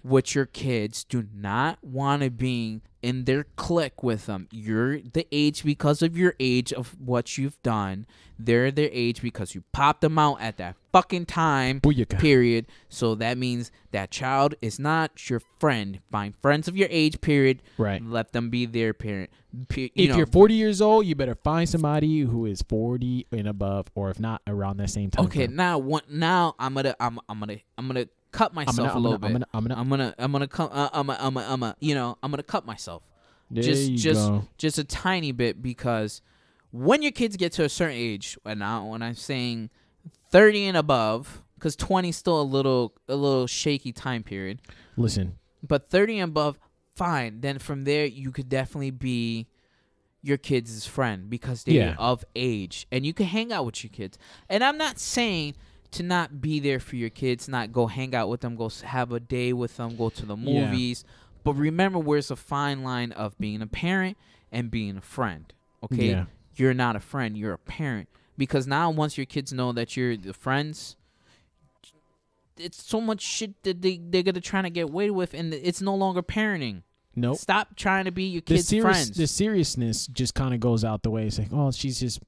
with your kids. Do not want to be in their clique with them. You're the age because of your age of what you've done. They're their age because you popped them out at that fucking time. Booyaka. Period. So that means that child is not your friend. Find friends of your age, period. Right. Let them be their parent. If you're 40 years old, you better find somebody who is 40 and above, or if not, around that same time. Okay, now I'm gonna cut myself a little bit. I'm gonna cut myself. Just a tiny bit, because when your kids get to a certain age, and now when I'm saying 30 and above, because 20 is still a little shaky time period. Listen, but 30 and above, fine. Then from there, you could definitely be your kids' friend because they're of age, and you can hang out with your kids. And I'm not saying to not be there for your kids, not go hang out with them, go have a day with them, go to the movies. But remember, where's a fine line of being a parent and being a friend, okay? Yeah. You're not a friend, you're a parent. Because now once your kids know that you're the friends, it's so much shit that they're going to try to get away with, and it's no longer parenting. Nope. Stop trying to be your kids' friends. The seriousness just kind of goes out the way. It's like, oh, she's just,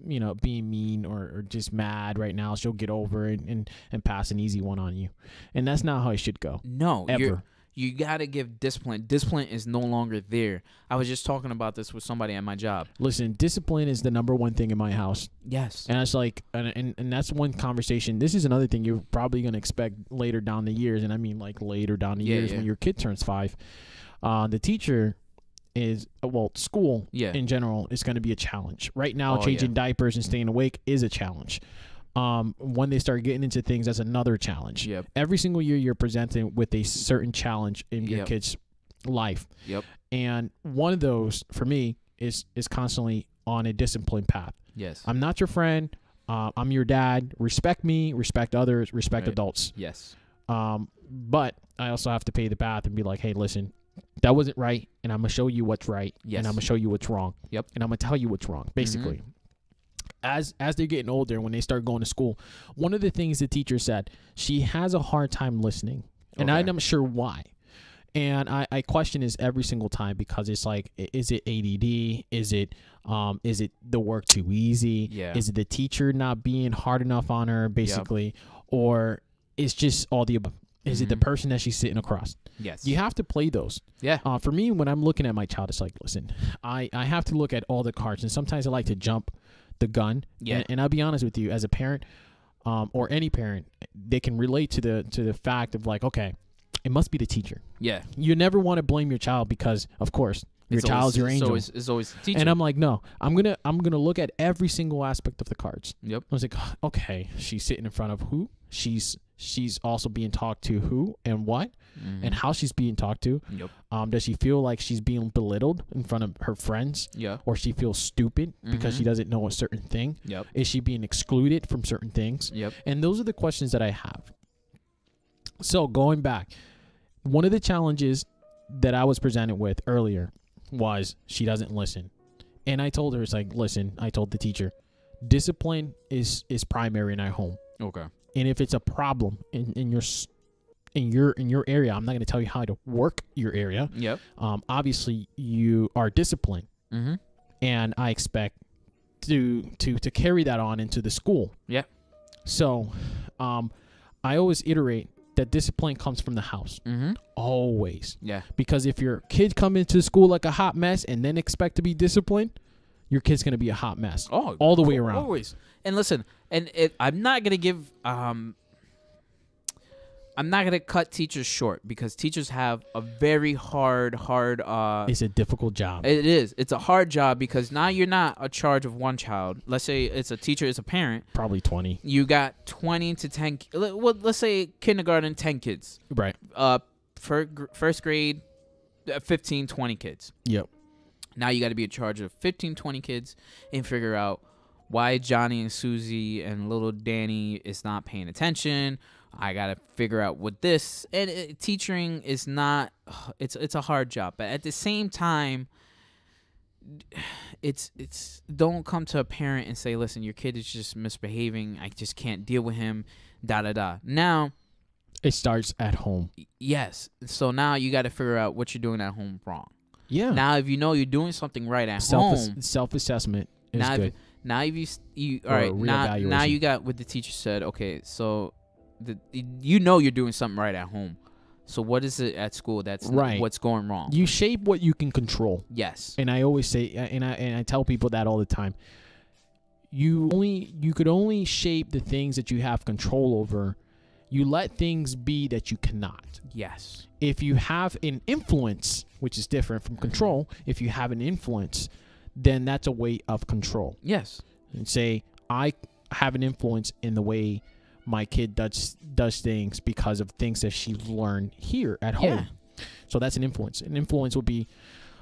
being mean or just mad right now. She'll get over it and pass an easy one on you. And that's not how it should go. No. Ever. You got to give discipline. Discipline is no longer there. I was just talking about this with somebody at my job. Listen, discipline is the number one thing in my house. Yes. And it's like, and that's one conversation. This is another thing you're probably going to expect later down the years. And I mean like later down the years when your kid turns 5. The teacher is, school in general is going to be a challenge. Right now, changing diapers and staying awake is a challenge. When they start getting into things, that's another challenge. Yep. Every single year, you're presented with a certain challenge in your kid's life. Yep. And one of those, for me, is constantly on a discipline path. Yes. I'm not your friend. I'm your dad. Respect me. Respect others. Respect adults. Yes. But I also have to pay the path and be like, hey, listen, that wasn't right, and I'm going to show you what's right, and I'm going to show you what's wrong. Yep. And I'm going to tell you what's wrong, basically. Mm-hmm. As they're getting older, when they start going to school, one of the things the teacher said, she has a hard time listening, and I'm not sure why. And I question this every single time, because it's like, is it ADD? Is it the work too easy? Yeah. Is it the teacher not being hard enough on her, basically? Or it's just all the above? Is it the person that she's sitting across? Yes. You have to play those. Yeah. For me, when I'm looking at my child, it's like, listen, I have to look at all the cards, and sometimes I like to jump the gun. Yeah. And I'll be honest with you, as a parent, or any parent, they can relate to the fact of like, okay, it must be the teacher. Yeah. You never want to blame your child, because of course your child's your angel. It's always the teacher. And I'm like, no, I'm gonna look at every single aspect of the cards. Yep. I was like, okay, she's sitting in front of who? She's also being talked to who and what, and how she's being talked to. Yep. Does she feel like she's being belittled in front of her friends? Yeah. Or she feels stupid because she doesn't know a certain thing? Yep. Is she being excluded from certain things? Yep. And those are the questions that I have. So going back, one of the challenges that I was presented with earlier was she doesn't listen. And I told her, it's like, listen, I told the teacher, discipline is primary in our home. Okay. And if it's a problem in your area, I'm not going to tell you how to work your area. Yep. Obviously, you are disciplined, and I expect to carry that on into the school. Yeah. So, I always iterate that discipline comes from the house. Always. Yeah. Because if your kid come into school like a hot mess and then expect to be disciplined, your kid's going to be a hot mess. All the way around. Always. And listen, I'm not going to give I'm I'm not gonna cut teachers short because teachers have a very hard. It's a difficult job. It is. It's a hard job because now you're not a charge of one child. Let's say it's a teacher, it's a parent. Probably 20. You got 20 to 10. Well, let's say kindergarten, 10 kids. Right. First grade, 15, 20 kids. Yep. Now you got to be in charge of 15, 20 kids and figure out why Johnny and Susie and little Danny is not paying attention. I got to figure out what this. And teaching is not, it's a hard job. But at the same time, it's don't come to a parent and say, listen, your kid is just misbehaving. I just can't deal with him, da-da-da. Now, it starts at home. Yes. So now you got to figure out what you're doing at home wrong. Yeah. Now, if you know you're doing something right at home. Self-assessment is good. Now, if you all right, now you got what the teacher said. Okay, so you know you're doing something right at home. So what is it at school that's right? What's going wrong? You shape what you can control. Yes. And I always say, and I tell people that all the time. You could only shape the things that you have control over. You let things be that you cannot. Yes. If you have an influence, which is different from control, if you have an influence, then that's a way of control. Yes. And say, I have an influence in the way my kid does things because of things that she's learned here at home. Yeah. So that's an influence. An influence would be,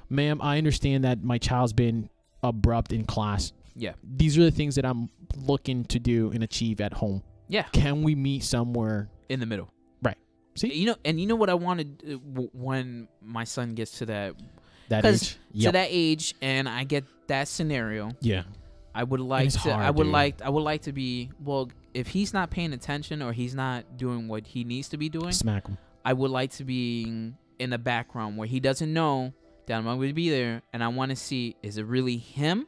ma'am, I understand that my child's been abrupt in class. Yeah. These are the things that I'm looking to do and achieve at home. Yeah. Can we meet somewhere in the middle? Right. See? You know what I wanted when my son gets to that age. Yep. To that age, and I get that scenario. Yeah. I would like to. I would like to be. Well, if he's not paying attention or he's not doing what he needs to be doing, smack him. I would like to be in the background where he doesn't know that I'm going to be there, and I want to see: is it really him?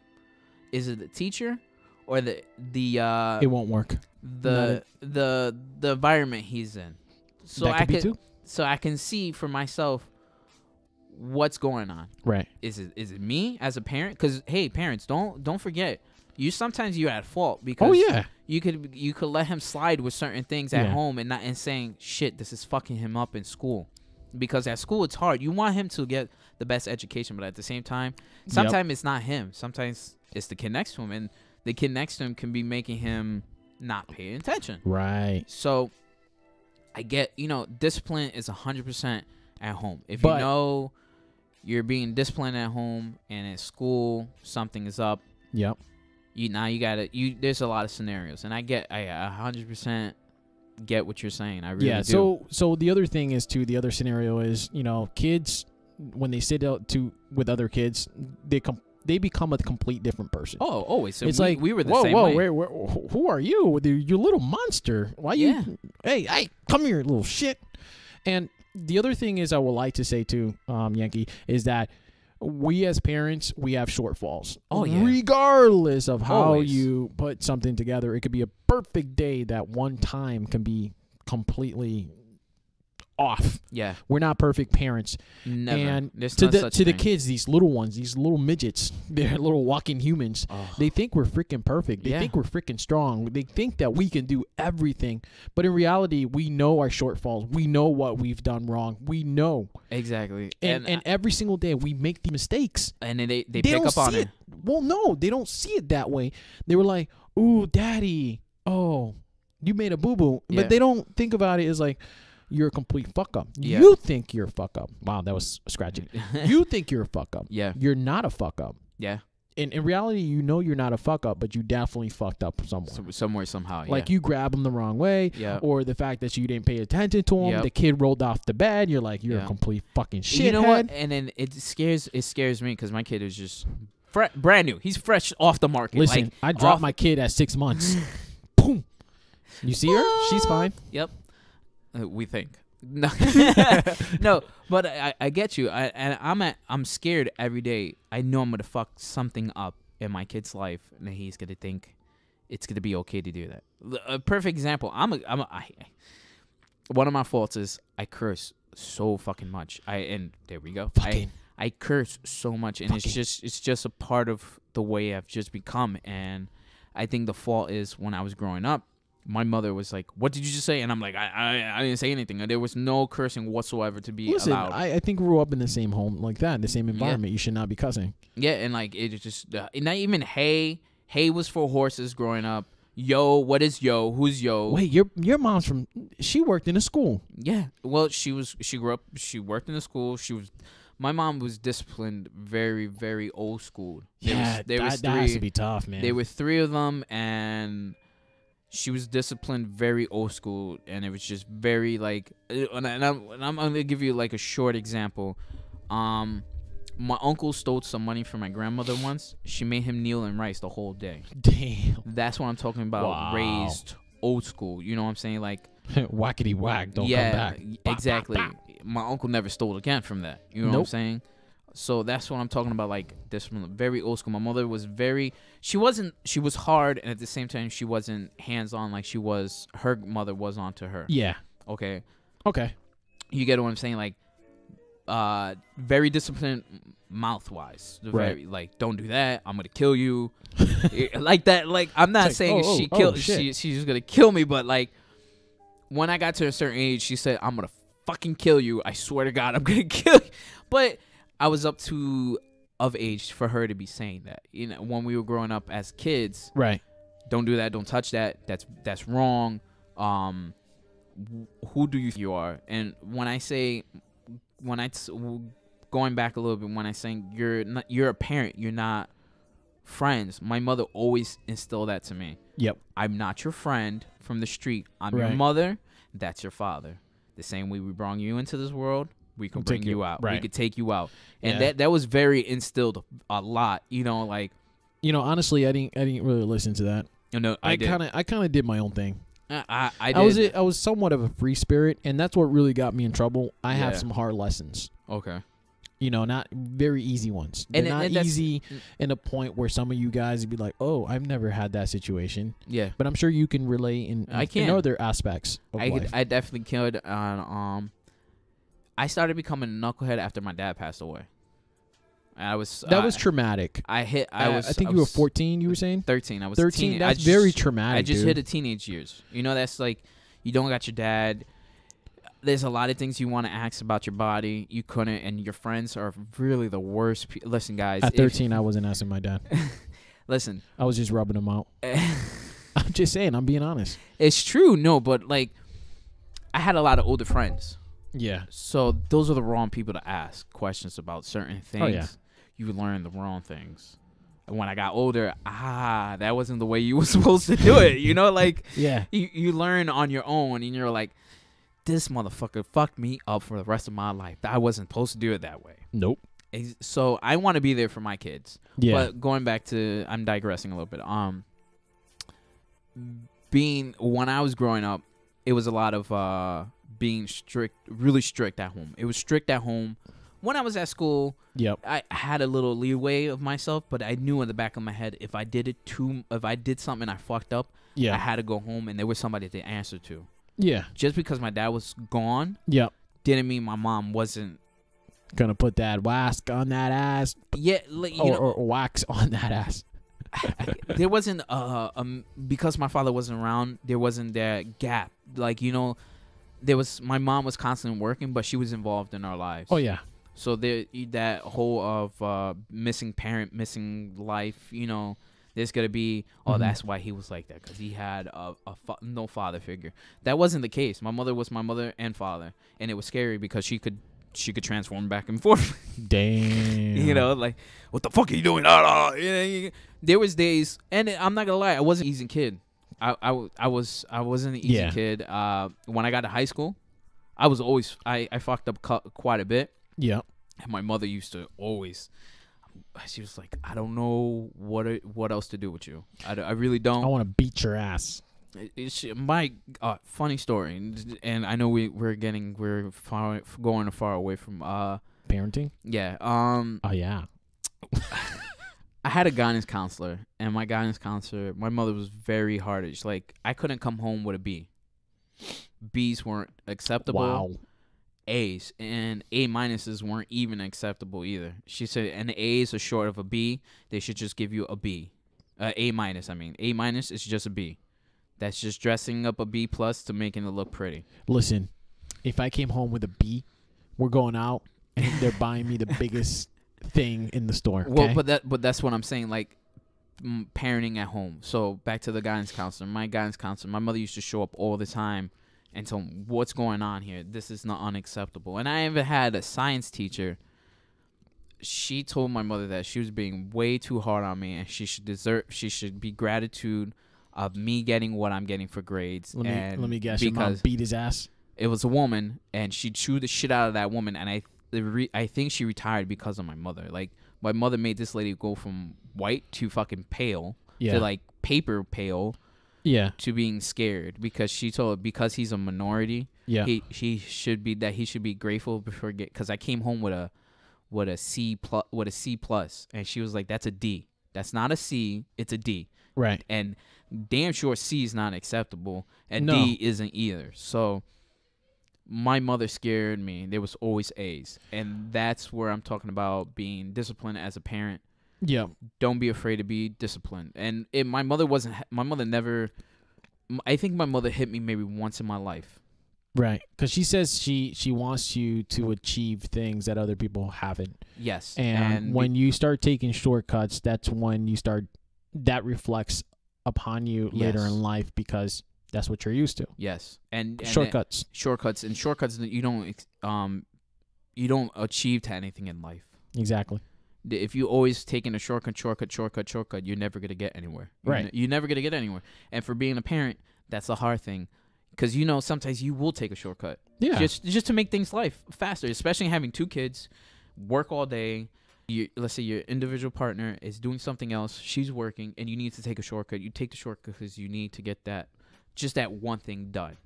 Is it the teacher, or the? It won't work. The environment he's in. So that could be too. So I can see for myself what's going on. Right. Is it me as a parent? Because hey, parents, don't forget. Sometimes you're at fault because you could let him slide with certain things at home and saying shit, this is fucking him up in school, because at school it's hard. You want him to get the best education, but at the same time, sometimes it's not him. Sometimes it's the kid next to him, and the kid next to him can be making him not paying attention. Right. So I get discipline is 100% at home. If you know you're being disciplined at home and at school something is up. Yep. There's a lot of scenarios, and I 100% get what you're saying. I really do. So the other thing is too. The other scenario is kids when they sit out with other kids, they become a complete different person. Oh, always. So it's like we were the same way. Who are you? You little monster. Why you? Hey, come here, little shit. And the other thing is, I would like to say too, Yankee, is that we as parents, we have shortfalls. Oh, yeah. Regardless of how Always. you put something together, it could be a perfect day that one time can be completely off. Yeah. We're not perfect parents. Never. And There's to no the such to the thing. kids, these little ones, these little midgets, they're little walking humans. Oh. They think we're freaking perfect. They think we're freaking strong. They think that we can do everything. But in reality, we know our shortfalls. We know what we've done wrong. We know. Exactly. And every single day we make the mistakes. And then they pick up on it. Well, no, they don't see it that way. They were like, "Ooh, daddy, oh, you made a boo-boo." But they don't think about it as like, you're a complete fuck up. Yeah. You think you're a fuck up. Wow, that was scratchy. You think you're a fuck up. Yeah. You're not a fuck up. Yeah. In reality, you're not a fuck up, but you definitely fucked up somewhere. Somewhere, somehow. Like you grab him the wrong way, or the fact that you didn't pay attention to him. The kid rolled off the bed. You're like, you're a complete fucking shithead. You know what? And then it scares me because my kid is just brand new. He's fresh off the market. Listen, I dropped my kid at 6 months. Boom. You see her? She's fine. Yep. We think. No, no, but I get you. I'm scared every day. I know I'm gonna fuck something up in my kid's life, and he's gonna think it's gonna be okay to do that. A perfect example. One of my faults is I curse so fucking much. And there we go. I curse so much, and it's just a part of the way I've just become. And I think the fault is when I was growing up, my mother was like, "What did you just say?" And I'm like, I didn't say anything. There was no cursing whatsoever to be allowed. I think we grew up in the same home like that, in the same environment. You should not be cussing. Yeah, and like it just not even hey. Hey was for horses growing up. Yo, what is yo? Who's yo? Wait, your mom's from? She worked in a school. Yeah. Well, she grew up. She worked in a school. My mom was disciplined, very, very old school. That has to be tough, man. There were 3 of them, and she was disciplined, very old school, and it was just very like. And I'm gonna give you like a short example. My uncle stole some money from my grandmother once. She made him kneel in rice the whole day. Damn. That's what I'm talking about. Wow. Raised old school. You know what I'm saying? Like whackety whack. Don't come back. Exactly. Bop, bop. My uncle never stole again from that. You know what I'm saying? So that's what I'm talking about. Like this, very old school. My mother was she was hard, and at the same time, she wasn't hands on like her mother was onto her. Yeah. Okay. You get what I'm saying? Like, very disciplined mouth wise. Very like, don't do that. I'm gonna kill you. Like that. Like I'm not saying she's just gonna kill me, but like when I got to a certain age, she said, I'm gonna fucking kill you. I swear to God, I'm gonna kill you. But I was of age for her to be saying that. You know, when we were growing up as kids, right? Don't do that. Don't touch that. That's wrong. Who do you are? And going back a little bit, when I saying you're a parent, you're not friends. My mother always instilled that to me. Yep. I'm not your friend from the street. I'm your mother. That's your father. The same way we brought you into this world, we can bring you out. Right. We could take you out. And that was very instilled a lot. You know, like. You know, honestly, I didn't really listen to that. No, I kind of did my own thing. I did. I was somewhat of a free spirit, and that's what really got me in trouble. I have some hard lessons. Okay. You know, not very easy ones. They're not easy in a point where some of you guys would be like, "Oh, I've never had that situation." Yeah. But I'm sure you can relate in other aspects of life. I definitely could. I started becoming a knucklehead after my dad passed away. That was traumatic. I think you were 14. You were saying 13. I was 13. That's very traumatic. I just hit the teenage years. You know, that's like you don't got your dad. There's a lot of things you want to ask about your body. You couldn't, and your friends are really the worst. Listen, guys. At 13, I wasn't asking my dad. Listen, I was just rubbing him out. I'm just saying. I'm being honest. It's true. No, but like, I had a lot of older friends. Yeah. So those are the wrong people to ask questions about certain things. Oh, yeah. You learn the wrong things. And when I got older, that wasn't the way you were supposed to do it. You know, like, yeah, you learn on your own, and you're like, this motherfucker fucked me up for the rest of my life. I wasn't supposed to do it that way. Nope. So I want to be there for my kids. Yeah. But going back to, I'm digressing a little bit. When I was growing up, it was a lot of being strict, really strict at home. It was strict at home. When I was at school, I had a little leeway of myself, but I knew in the back of my head if I did something I fucked up, I had to go home and there was somebody to answer to. Yeah. Just because my dad was gone, didn't mean my mom wasn't gonna put that wax on that ass. Yeah, or wax on that ass. There wasn't because my father wasn't around. There wasn't that gap. Like, you know, my mom was constantly working, but she was involved in our lives. Oh yeah. So that whole of missing parent, missing life, you know, there's going to be, that's why he was like that, because he had no father figure. That wasn't the case. My mother was my mother and father, and it was scary because she could transform back and forth. Damn. You know, like, what the fuck are you doing? There was days, and I'm not going to lie, I wasn't an easy kid. I wasn't an easy kid. When I got to high school, I fucked up quite a bit. Yeah. And my mother used to always, she was like, I don't know what else to do with you. I really don't. I want to beat your ass. My funny story, and I know we're going far away from parenting. Yeah. Oh yeah. I had a guidance counselor, and my guidance counselor, my mother was very hardish. Like, I couldn't come home with a B. B's weren't acceptable. Wow. A's and A minuses weren't even acceptable either. She said, and A's are short of a B. They should just give you a B. A minus, I mean. A minus is just a B. that's just dressing up a B plus to making it look pretty. Listen, if I came home with a B, we're going out and they're buying me the biggest thing in the store. Okay? Well, but that's what I'm saying. Like parenting at home. So back to the guidance counselor. My guidance counselor. My mother used to show up all the time and tell me, what's going on here. This is not unacceptable. And I even had a science teacher. She told my mother that she was being way too hard on me, and she should be gratitude of me getting what I'm getting for grades. Let me guess. Your mom beat his ass. It was a woman, and she chewed the shit out of that woman, and I think she retired because of my mother. Like, my mother made this lady go from white to fucking pale to like paper pale to being scared because she told because he's a minority he should be grateful before because I came home with a C plus and she was like, that's a D. That's not a C, it's a D. Right. And damn sure C is not acceptable and D isn't either. So my mother scared me. There was always A's. And that's where I'm talking about being disciplined as a parent. Yeah. Don't be afraid to be disciplined. And my mother never, I think my mother hit me maybe once in my life. Right. Because she says she wants you to achieve things that other people haven't. Yes. And when you start taking shortcuts, that's when that reflects upon you later in life because that's what you're used to. Yes, and shortcuts that you don't achieve to anything in life. Exactly. If you always taking a shortcut, you're never gonna get anywhere. You're never gonna get anywhere. And for being a parent, that's a hard thing, because sometimes you will take a shortcut. Yeah. Just to make things life faster, especially having 2 kids, work all day. Let's say your individual partner is doing something else, she's working, and you need to take a shortcut. You take the shortcut because you need to get that one thing done.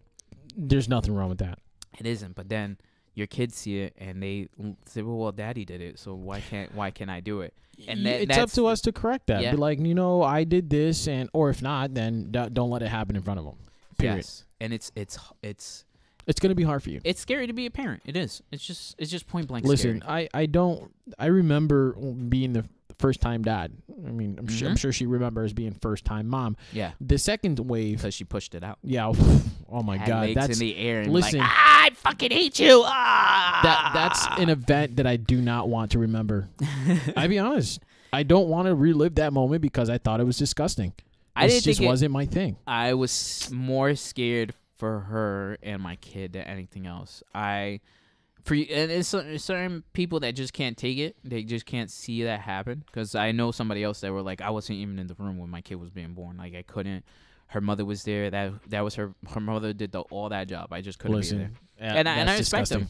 There's nothing wrong with that. It isn't, but then your kids see it and they say, "Well, Daddy did it, so why can't I do it?" And it's up to us to correct that. Yeah. Be like, I did this, or if not, then don't let it happen in front of them. Period. Yes, and it's going to be hard for you. It's scary to be a parent. It is. It's just point blank. Listen, scary. I remember being the first time dad. I mean, I'm sure she remembers being first time mom. Yeah. The second wave, because she pushed it out. Yeah. Oh my God. That's in the air. And listen, like, I fucking hate you. Ah! That's an event that I do not want to remember. I'll be honest. I don't want to relive that moment because I thought it was disgusting. It just wasn't my thing. I was more scared for her and my kid than anything else. And it's certain people that just can't take it. They just can't see that happen. Because I know somebody else that were like, I wasn't even in the room when my kid was being born. Like, I couldn't. Her mother was there. That was her mother did all that job. I just couldn't be there. And I respect them.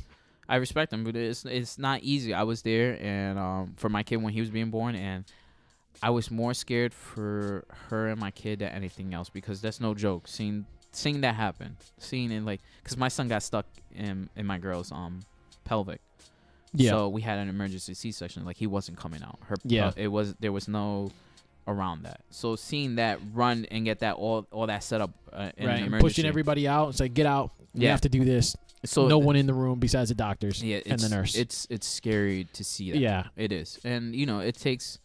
I respect them, but it's not easy. I was there and for my kid when he was being born, and I was more scared for her and my kid than anything else, because that's no joke. Seeing that happen, seeing it, like, because my son got stuck in my girl's pelvic. Yeah. So we had an emergency C-section. Like, he wasn't coming out. There was no around that. So seeing that run and get that all that set up in an emergency, pushing everybody out. It's like, get out. You have to do this. So no one in the room besides the doctors and the nurse. It's scary to see that. Yeah, it is. And it takes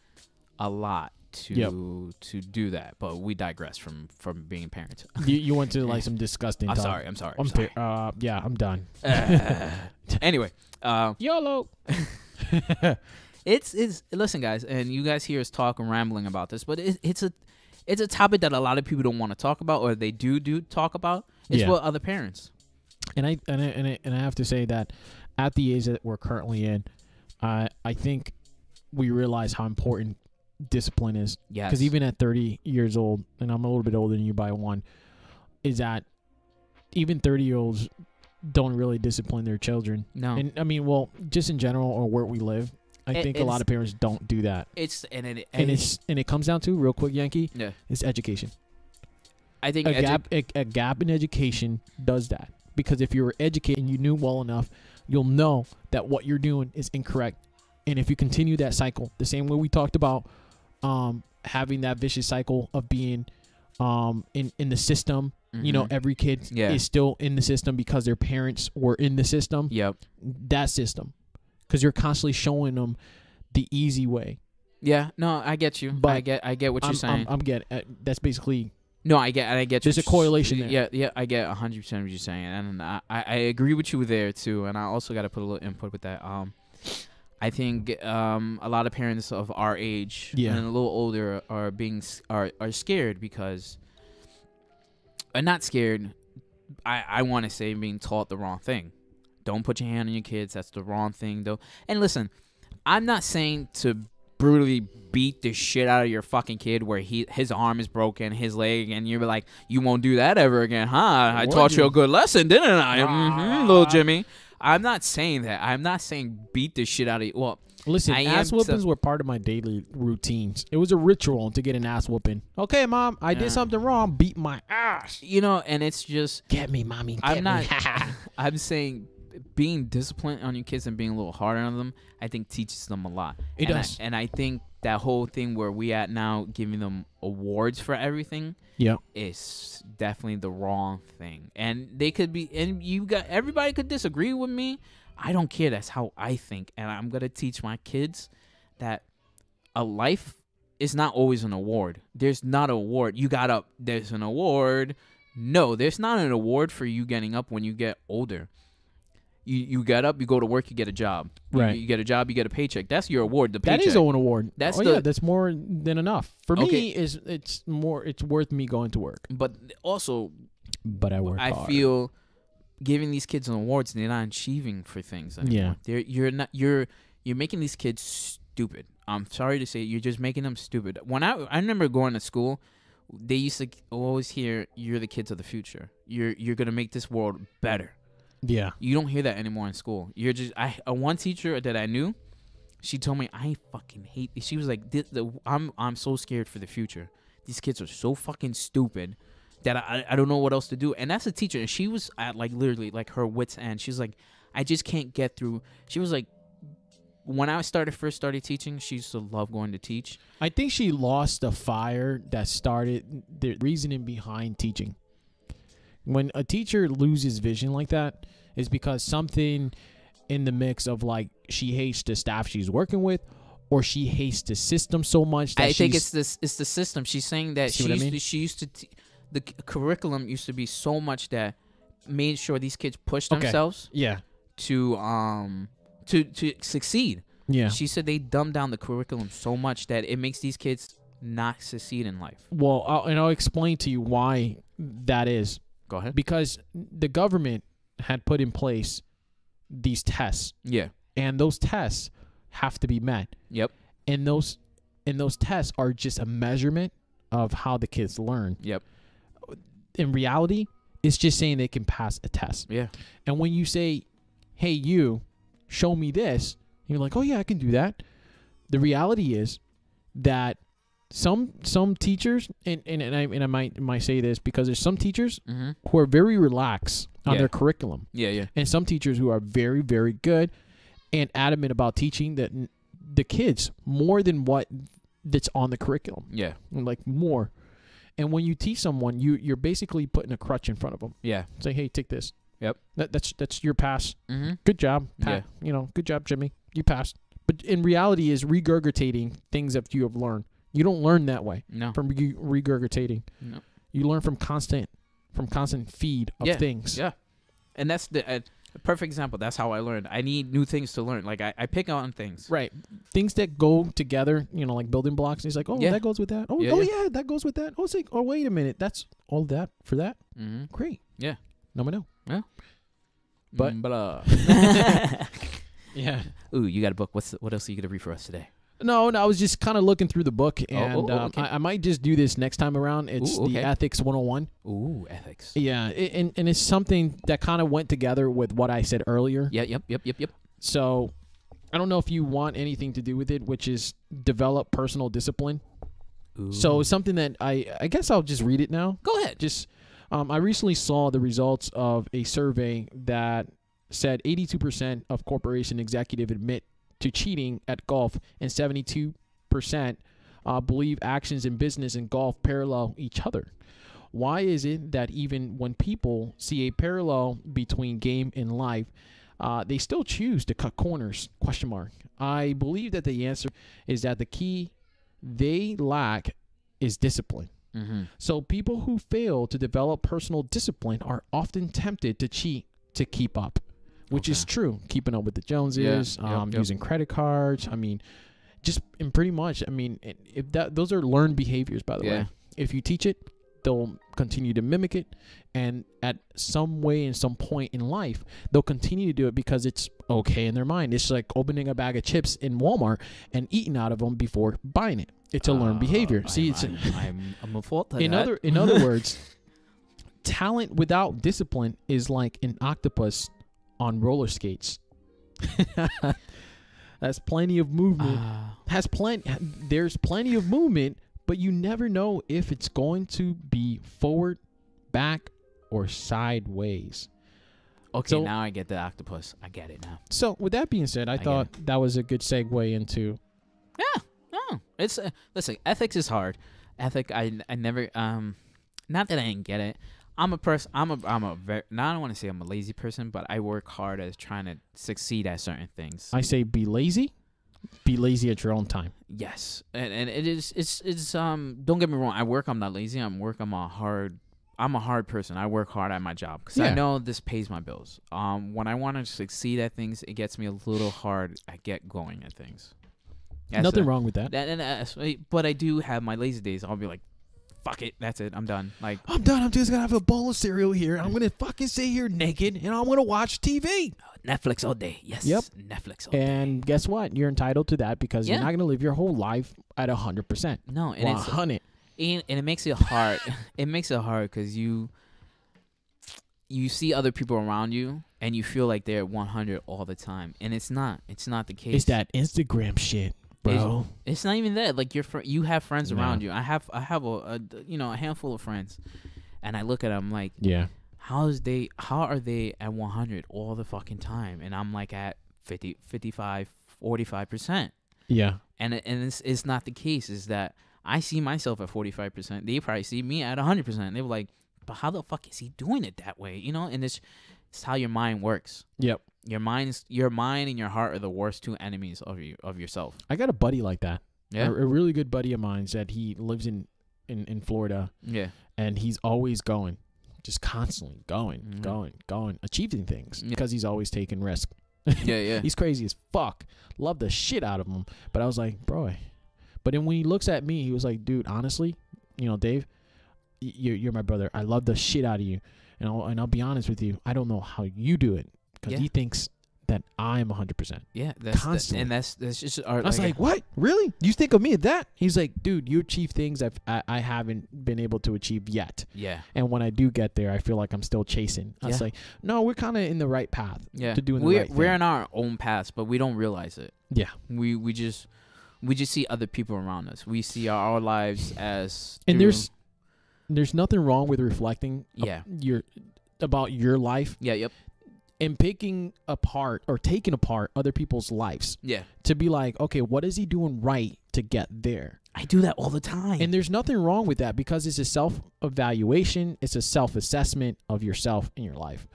a lot to do that. But we digress from being parents. You went to like some disgusting I'm talk. sorry. I'm sorry. Yeah, I'm done. Anyway, YOLO. It's listen, guys, and you guys hear us talk and rambling about this, but it's a topic that a lot of people don't want to talk about, or they do talk about. It's what other parents. And I have to say that at the age that we're currently in, I think we realize how important discipline is. Yes. Because even at 30 years old, and I'm a little bit older than you by 1, is that even 30-year-olds don't really discipline their children. No. And I mean, well, just in general, or where we live, I think a lot of parents don't do that. And it comes down to, real quick, Yankee. Yeah. It's education. I think a gap in education does that. Because if you were educated and you knew well enough, you'll know that what you're doing is incorrect. And if you continue that cycle, the same way we talked about having that vicious cycle of being in the system, every kid is still in the system because their parents were in the system. Yep. That system. Because you're constantly showing them the easy way. Yeah. No, I get you. But I get what you're saying. I'm getting. That's basically No, I get. There's a correlation there. Yeah, I get 100% what you're saying, and I agree with you there too. And I also got to put a little input with that. I think a lot of parents of our age and a little older are scared because, not scared. I want to say being taught the wrong thing. Don't put your hand on your kids. That's the wrong thing, though. And listen, I'm not saying to brutally beat the shit out of your fucking kid where his arm is broken, his leg, and you're like, you won't do that ever again, huh? I taught you a good lesson, didn't I? Little Jimmy. I'm not saying that. I'm not saying beat the shit out of you. Well, listen, ass whoopings were part of my daily routines. It was a ritual to get an ass whooping. Okay, Mom, I did something wrong. Beat my ass. And it's just... Get me, Mommy. Get me. I'm saying being disciplined on your kids and being a little harder on them, I think teaches them a lot. It does. And I think that whole thing where we at now giving them awards for everything is definitely the wrong thing. And they could be, and everybody could disagree with me. I don't care. That's how I think. And I'm going to teach my kids that a life is not always an award. There's not an award. You got up. There's an award. No, there's not an award for you getting up when you get older. You get up, you go to work, you get a job. Right. You get a job, you get a paycheck. That's your award. The paycheck. That is an award. That's more than enough. For me, it's worth me going to work. But also, I work hard. I feel giving these kids an awards, they're not achieving for things anymore. Yeah. You're making these kids stupid. I'm sorry to say, you're just making them stupid. When I remember going to school, they used to always hear, "You're the kids of the future. You're gonna make this world better." Yeah. You don't hear that anymore in school. You're just one teacher that I knew, she told me, I fucking hate this. She was like, I'm so scared for the future. These kids are so fucking stupid that I don't know what else to do. And that's a teacher. And she was at literally her wit's end. She's like, I just can't get through. She was like, when I first started teaching, she used to love going to teach. I think she lost the fire that started the reasoning behind teaching. When a teacher loses vision like that, is because something in the mix of she hates the staff she's working with, or she hates the system so much that I think it's the system. She's saying that the curriculum used to be so much that made sure these kids push themselves. Yeah. To succeed. Yeah. She said they dumb down the curriculum so much that it makes these kids not succeed in life. Well, I'll explain to you why that is. Go ahead. Because the government had put in place these tests. Yeah. And those tests have to be met. Yep. And those tests are just a measurement of how the kids learn. Yep. In reality, it's just saying they can pass a test. Yeah. And when you say, "Hey, you, show me this," you're like, "Oh yeah, I can do that." The reality is that some teachers, and I might say this because there's some teachers who are very relaxed on their curriculum. Yeah. And some teachers who are very, very good and adamant about teaching the kids more than what that's on the curriculum. Yeah. More. And when you teach someone, you're basically putting a crutch in front of them. Yeah. Say, "Hey, take this." Yep. That's your pass. Mm-hmm. Good job. Yeah. Good job, Jimmy. You passed. But in reality is regurgitating things that you have learned. You don't learn that way. No. From regurgitating. No. You learn from constant feed of things. Yeah. And that's the perfect example. That's how I learned. I need new things to learn. I pick on things. Right. Things that go together, like building blocks. And he's like, "Oh, that goes with that. Oh, yeah, that goes with that. Oh, it's like, oh, wait a minute. That's all that for that? Mm-hmm. Great. Yeah. No, I know. Yeah. But yeah. Ooh, you got a book. What else are you going to read for us today? No, I was just kind of looking through the book, and okay. I might just do this next time around. It's the Ethics 101. Ooh, ethics. Yeah, and it's something that kind of went together with what I said earlier. Yeah, yep. So I don't know if you want anything to do with it, which is develop personal discipline. Ooh. So something that I guess I'll just read it now. Go ahead. Just I recently saw the results of a survey that said 82% of corporation executives admit to cheating at golf, and 72% believe actions in business and golf parallel each other. Why is it that even when people see a parallel between game and life, they still choose to cut corners? ? I believe that the answer is that the key they lack is discipline. Mm-hmm. So people who fail to develop personal discipline are often tempted to cheat to keep up, which is true. Keeping up with the Joneses, using credit cards. I mean, and pretty much, I mean, if those are learned behaviors, by the way. If you teach it, they'll continue to mimic it, and at some way, in some point in life, they'll continue to do it because it's okay in their mind. It's like opening a bag of chips in Walmart and eating out of them before buying it. It's a learned behavior. See, I'm a fault to in other words, talent without discipline is like an octopus on roller skates. That's plenty of movement. There's plenty of movement, but you never know if it's going to be forward, back, or sideways. Okay, so, now I get the octopus. I get it now. So with that being said, I thought that was a good segue into. Yeah. No, it's listen. Ethics is hard. I never not that I didn't get it. I'm a person. I'm a very. Now I don't want to say I'm a lazy person, but I work hard at trying to succeed at certain things. I say be lazy. Be lazy at your own time. Yes, and it's don't get me wrong. I'm not lazy. I'm a hard person. I work hard at my job because I know this pays my bills. When I want to succeed at things, it gets me a little hard. I get going at things. Nothing wrong with that. But I do have my lazy days. I'll be like, fuck it, that's it. I'm done. Like I'm done. I'm just gonna have a bowl of cereal here. I'm gonna fucking sit here naked and I'm gonna watch TV. Netflix all day. Yes. Yep. Netflix all day. And guess what? You're entitled to that because you're not gonna live your whole life at 100%. No, and 100. And it makes it hard. It makes it hard because you see other people around you and you feel like they're at 100 all the time, and it's not. It's not the case. It's that Instagram shit. Bro, it's not even that. Like you have friends around you. I have a handful of friends, and I look at them like, how are they at 100 all the fucking time, and I'm like at 50, 55, 45%. Yeah, and it's not the case. Is that I see myself at 45%. They probably see me at 100%. They were like, but how the fuck is he doing it that way? You know, and it's how your mind works. Yep. Your mind and your heart are the worst two enemies of yourself. I got a buddy like that. Yeah. A really good buddy of mine said he lives in Florida. Yeah. And he's always going, just constantly going, achieving things because he's always taking risk. Yeah. He's crazy as fuck. Love the shit out of him. But I was like, bro. But then when he looks at me, he was like, dude, honestly, Dave, you're my brother. I love the shit out of you. And I'll be honest with you. I don't know how you do it. Because he thinks that I'm 100%. Yeah, that's constantly. That's just art. I was like, what? Really? You think of me as that? He's like, dude, you achieve things I haven't been able to achieve yet. Yeah. And when I do get there, I feel like I'm still chasing. I was like, no, we're kind of in the right path. To doing the right thing. We're in our own paths, but we don't realize it. Yeah. We just see other people around us. We see our lives as. And there's nothing wrong with reflecting. About your life. Yeah. Yep. And picking apart or taking apart other people's lives. Yeah. To be like, okay, what is he doing right to get there? I do that all the time. And there's nothing wrong with that because it's a self-evaluation. It's a self-assessment of yourself in your life.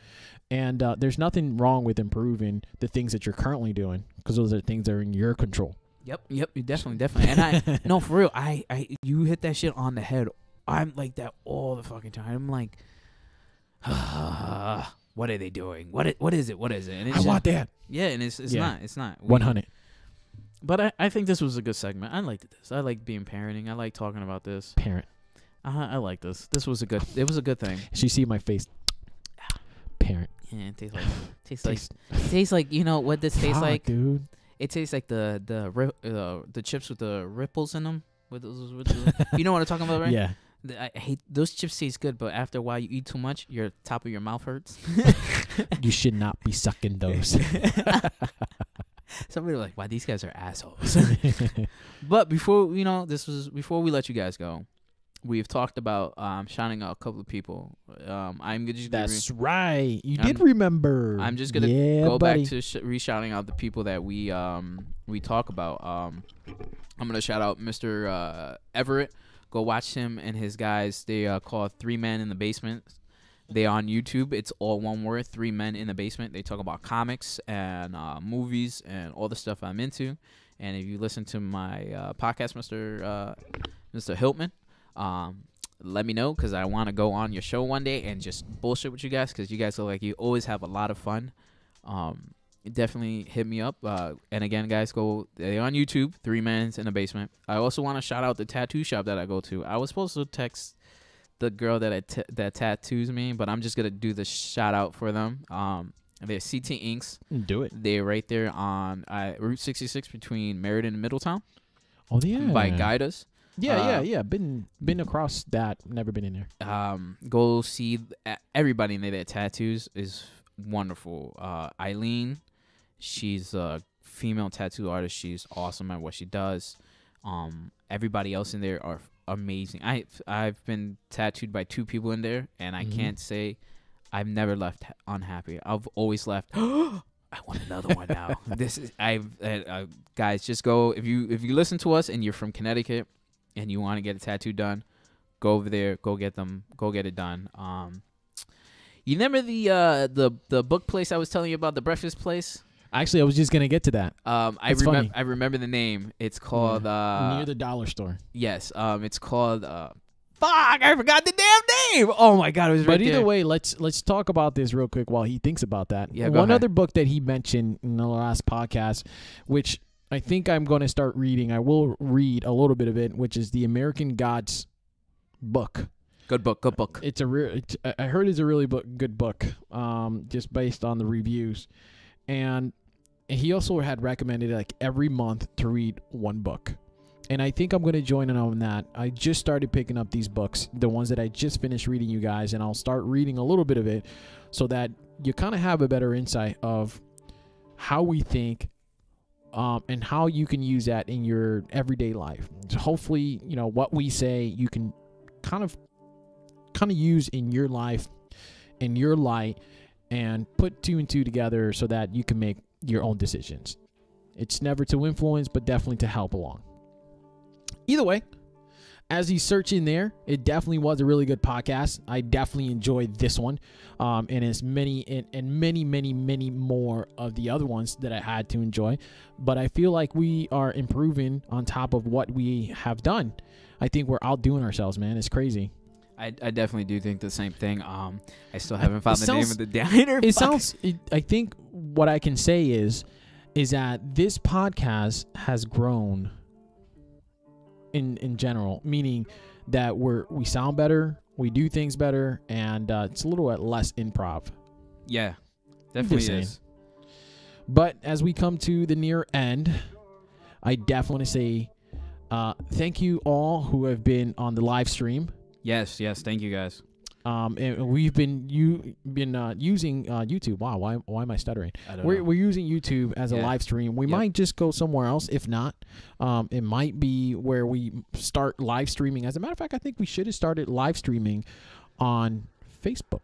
And there's nothing wrong with improving the things that you're currently doing because those are things that are in your control. Yep. Definitely. And no, for real, you hit that shit on the head. I'm like that all the fucking time. I'm like, what are they doing? What is it? And it's want that. Yeah, and it's not. It's not. 100. But I think this was a good segment. I liked this. I like being parenting. I like talking about this. Parent. I like this. It was a good thing. She see my face. Parent. Yeah, it tastes like you know what this tastes like, dude. It tastes like the chips with the ripples in them. With you know what I'm talking about, right? Yeah. I hate those chips. Taste good, but after a while, you eat too much. Your top of your mouth hurts. You should not be sucking those. Somebody like, "Wow, these guys are assholes." But before we let you guys go, we've talked about shouting out a couple of people. That's right. You did remember. I'm just gonna go back to re-shouting out the people that we talk about. I'm gonna shout out Mr. Everett. Go watch him and his guys. They call 3 Men in the Basement. They on YouTube. It's all one word, 3 Men in the Basement. They talk about comics and movies and all the stuff I'm into. And if you listen to my podcast, Mr. Hiltman, let me know, because I want to go on your show one day and just bullshit with you guys, because you guys look like you always have a lot of fun. Definitely hit me up. And again, guys, they're on YouTube, 3 Mans in the Basement. I also want to shout out the tattoo shop that I go to. I was supposed to text the girl that tattoos me, but I'm just going to do the shout out for them. They're CT Inks. Do it. They're right there on Route 66 between Meriden and Middletown. Oh, yeah. By Guidas. Yeah. Been across that. Never been in there. Go see everybody in there that tattoos is wonderful. Eileen, she's a female tattoo artist. She's awesome at what she does. Everybody else in there are amazing. I've been tattooed by 2 people in there, and I can't say I've never left unhappy. I've always left. I want another one now. Guys, just go if you listen to us and you're from Connecticut and you want to get a tattoo done, go over there, go get it done. You remember the book place I was telling you about, the breakfast place? Actually, I was just gonna get to that. I remember the name. It's called near the dollar store. Yes. It's called fuck, I forgot the damn name. Oh my god, it was right there. But either way, let's talk about this real quick while he thinks about that. Yeah, One other book that he mentioned in the last podcast, which I think I'm going to start reading. I will read a little bit of it, which is the American Gods book. Good book. I heard it's a really good book, just based on the reviews, and he also had recommended like every month to read 1 book. And I think I'm going to join in on that. I just started picking up these books, the ones that I just finished reading, you guys, and I'll start reading a little bit of it so that you kind of have a better insight of how we think, and how you can use that in your everyday life. So hopefully, what we say you can kind of use in your life, in your light, and put 2 and 2 together so that you can make your own decisions. It's never to influence, but definitely to help along. Either way, as he's searching there, it definitely was a really good podcast. I definitely enjoyed this one, and as many and many more of the other ones that I had to enjoy. But I feel like we are improving on top of what we have done. I think we're outdoing ourselves, man. It's crazy. I definitely do think the same thing. I still haven't found the name of the diner. I think what I can say is that this podcast has grown in general, meaning that we sound better, we do things better, and it's a little less improv. Yeah, definitely is. But as we come to the near end, I definitely want to say thank you all who have been on the live stream. Yes, thank you guys. And we've been using YouTube. Wow, why am I stuttering? We're using YouTube as a live stream. We might just go somewhere else. If not, it might be where we start live streaming. As a matter of fact, I think we should have started live streaming on Facebook.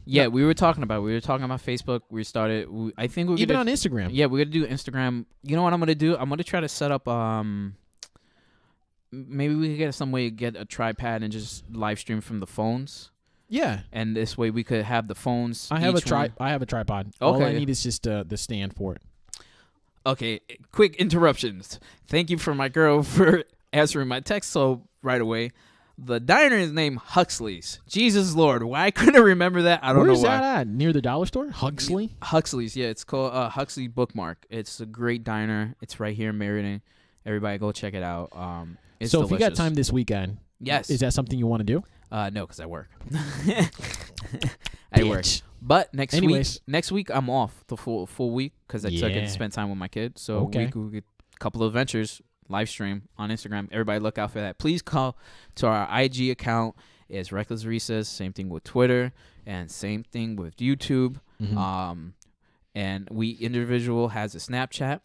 Yeah, we were talking about Facebook. I think we're even on Instagram. Yeah, we're gonna do Instagram. You know what I'm gonna do? I'm gonna try to set up. Maybe we could get some way to get a tripod and just live stream from the phones. Yeah. And this way we could have the phones. I have a tripod. Okay. All I need is just the stand for it. Okay. Quick interruptions. Thank you for my girl for answering my text so right away. The diner is named Huxley's. Jesus Lord. Why I couldn't remember that? I don't know why. Where's that at? Near the dollar store? Huxley? Huxley's. Yeah. It's called Huxley Bookmark. It's a great diner. It's right here in Meriden. Everybody go check it out. It's so delicious. If you got time this weekend, yes, is that something you want to do? No, because I work. I work. But next week I'm off the full week because I took it to spend time with my kids. So we get a couple of adventures live stream on Instagram. Everybody look out for that. Please call to our IG account. It's Reckless Recess. Same thing with Twitter and same thing with YouTube. Mm-hmm. And individual has a Snapchat.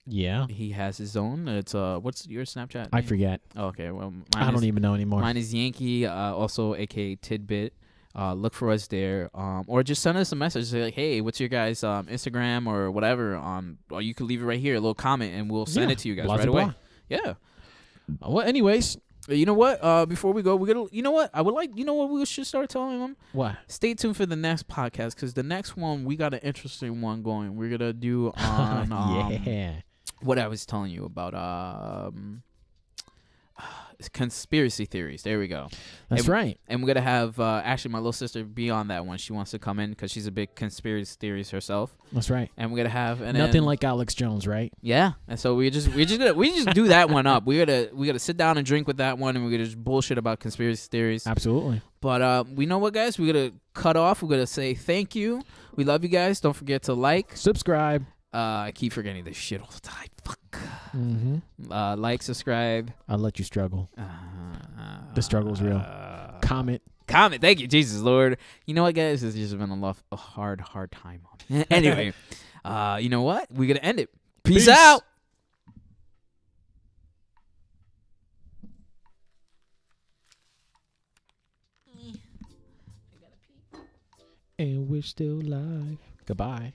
Yeah. He has his own. It's what's your Snapchat name? I forget. Okay, well I don't even know anymore. Mine is Yankee, also aka Tidbit. Look for us there. Or just send us a message. Say like, hey, what's your guys Instagram or whatever? Or you can leave it right here, a little comment, and we'll send it to you guys right away. Yeah. Well, anyways, you know what? Before we go, we're gonna. You know what? We should start telling them. What? Stay tuned for the next podcast because the next one we got an interesting one going. We're gonna do on yeah. What I was telling you about conspiracy theories. There we go. That's right. And we're gonna have actually my little sister be on that one. She wants to come in because she's a big conspiracy theorist herself. That's right. And we're gonna have nothing like Alex Jones, right? Yeah. And so we just do that one up. We gotta sit down and drink with that one, and we're gonna just bullshit about conspiracy theories. Absolutely. But we know what, guys. We're gonna cut off. We're gonna say thank you. We love you guys. Don't forget to like, subscribe. I keep forgetting this shit all the time. Fuck. Mm-hmm. Like, subscribe. I'll let you struggle. The struggle's real. Comment. Thank you, Jesus Lord. You know what, guys? It's just been a hard time on it. Anyway, you know what? We're gonna end it. Peace out. And we're still live. Goodbye.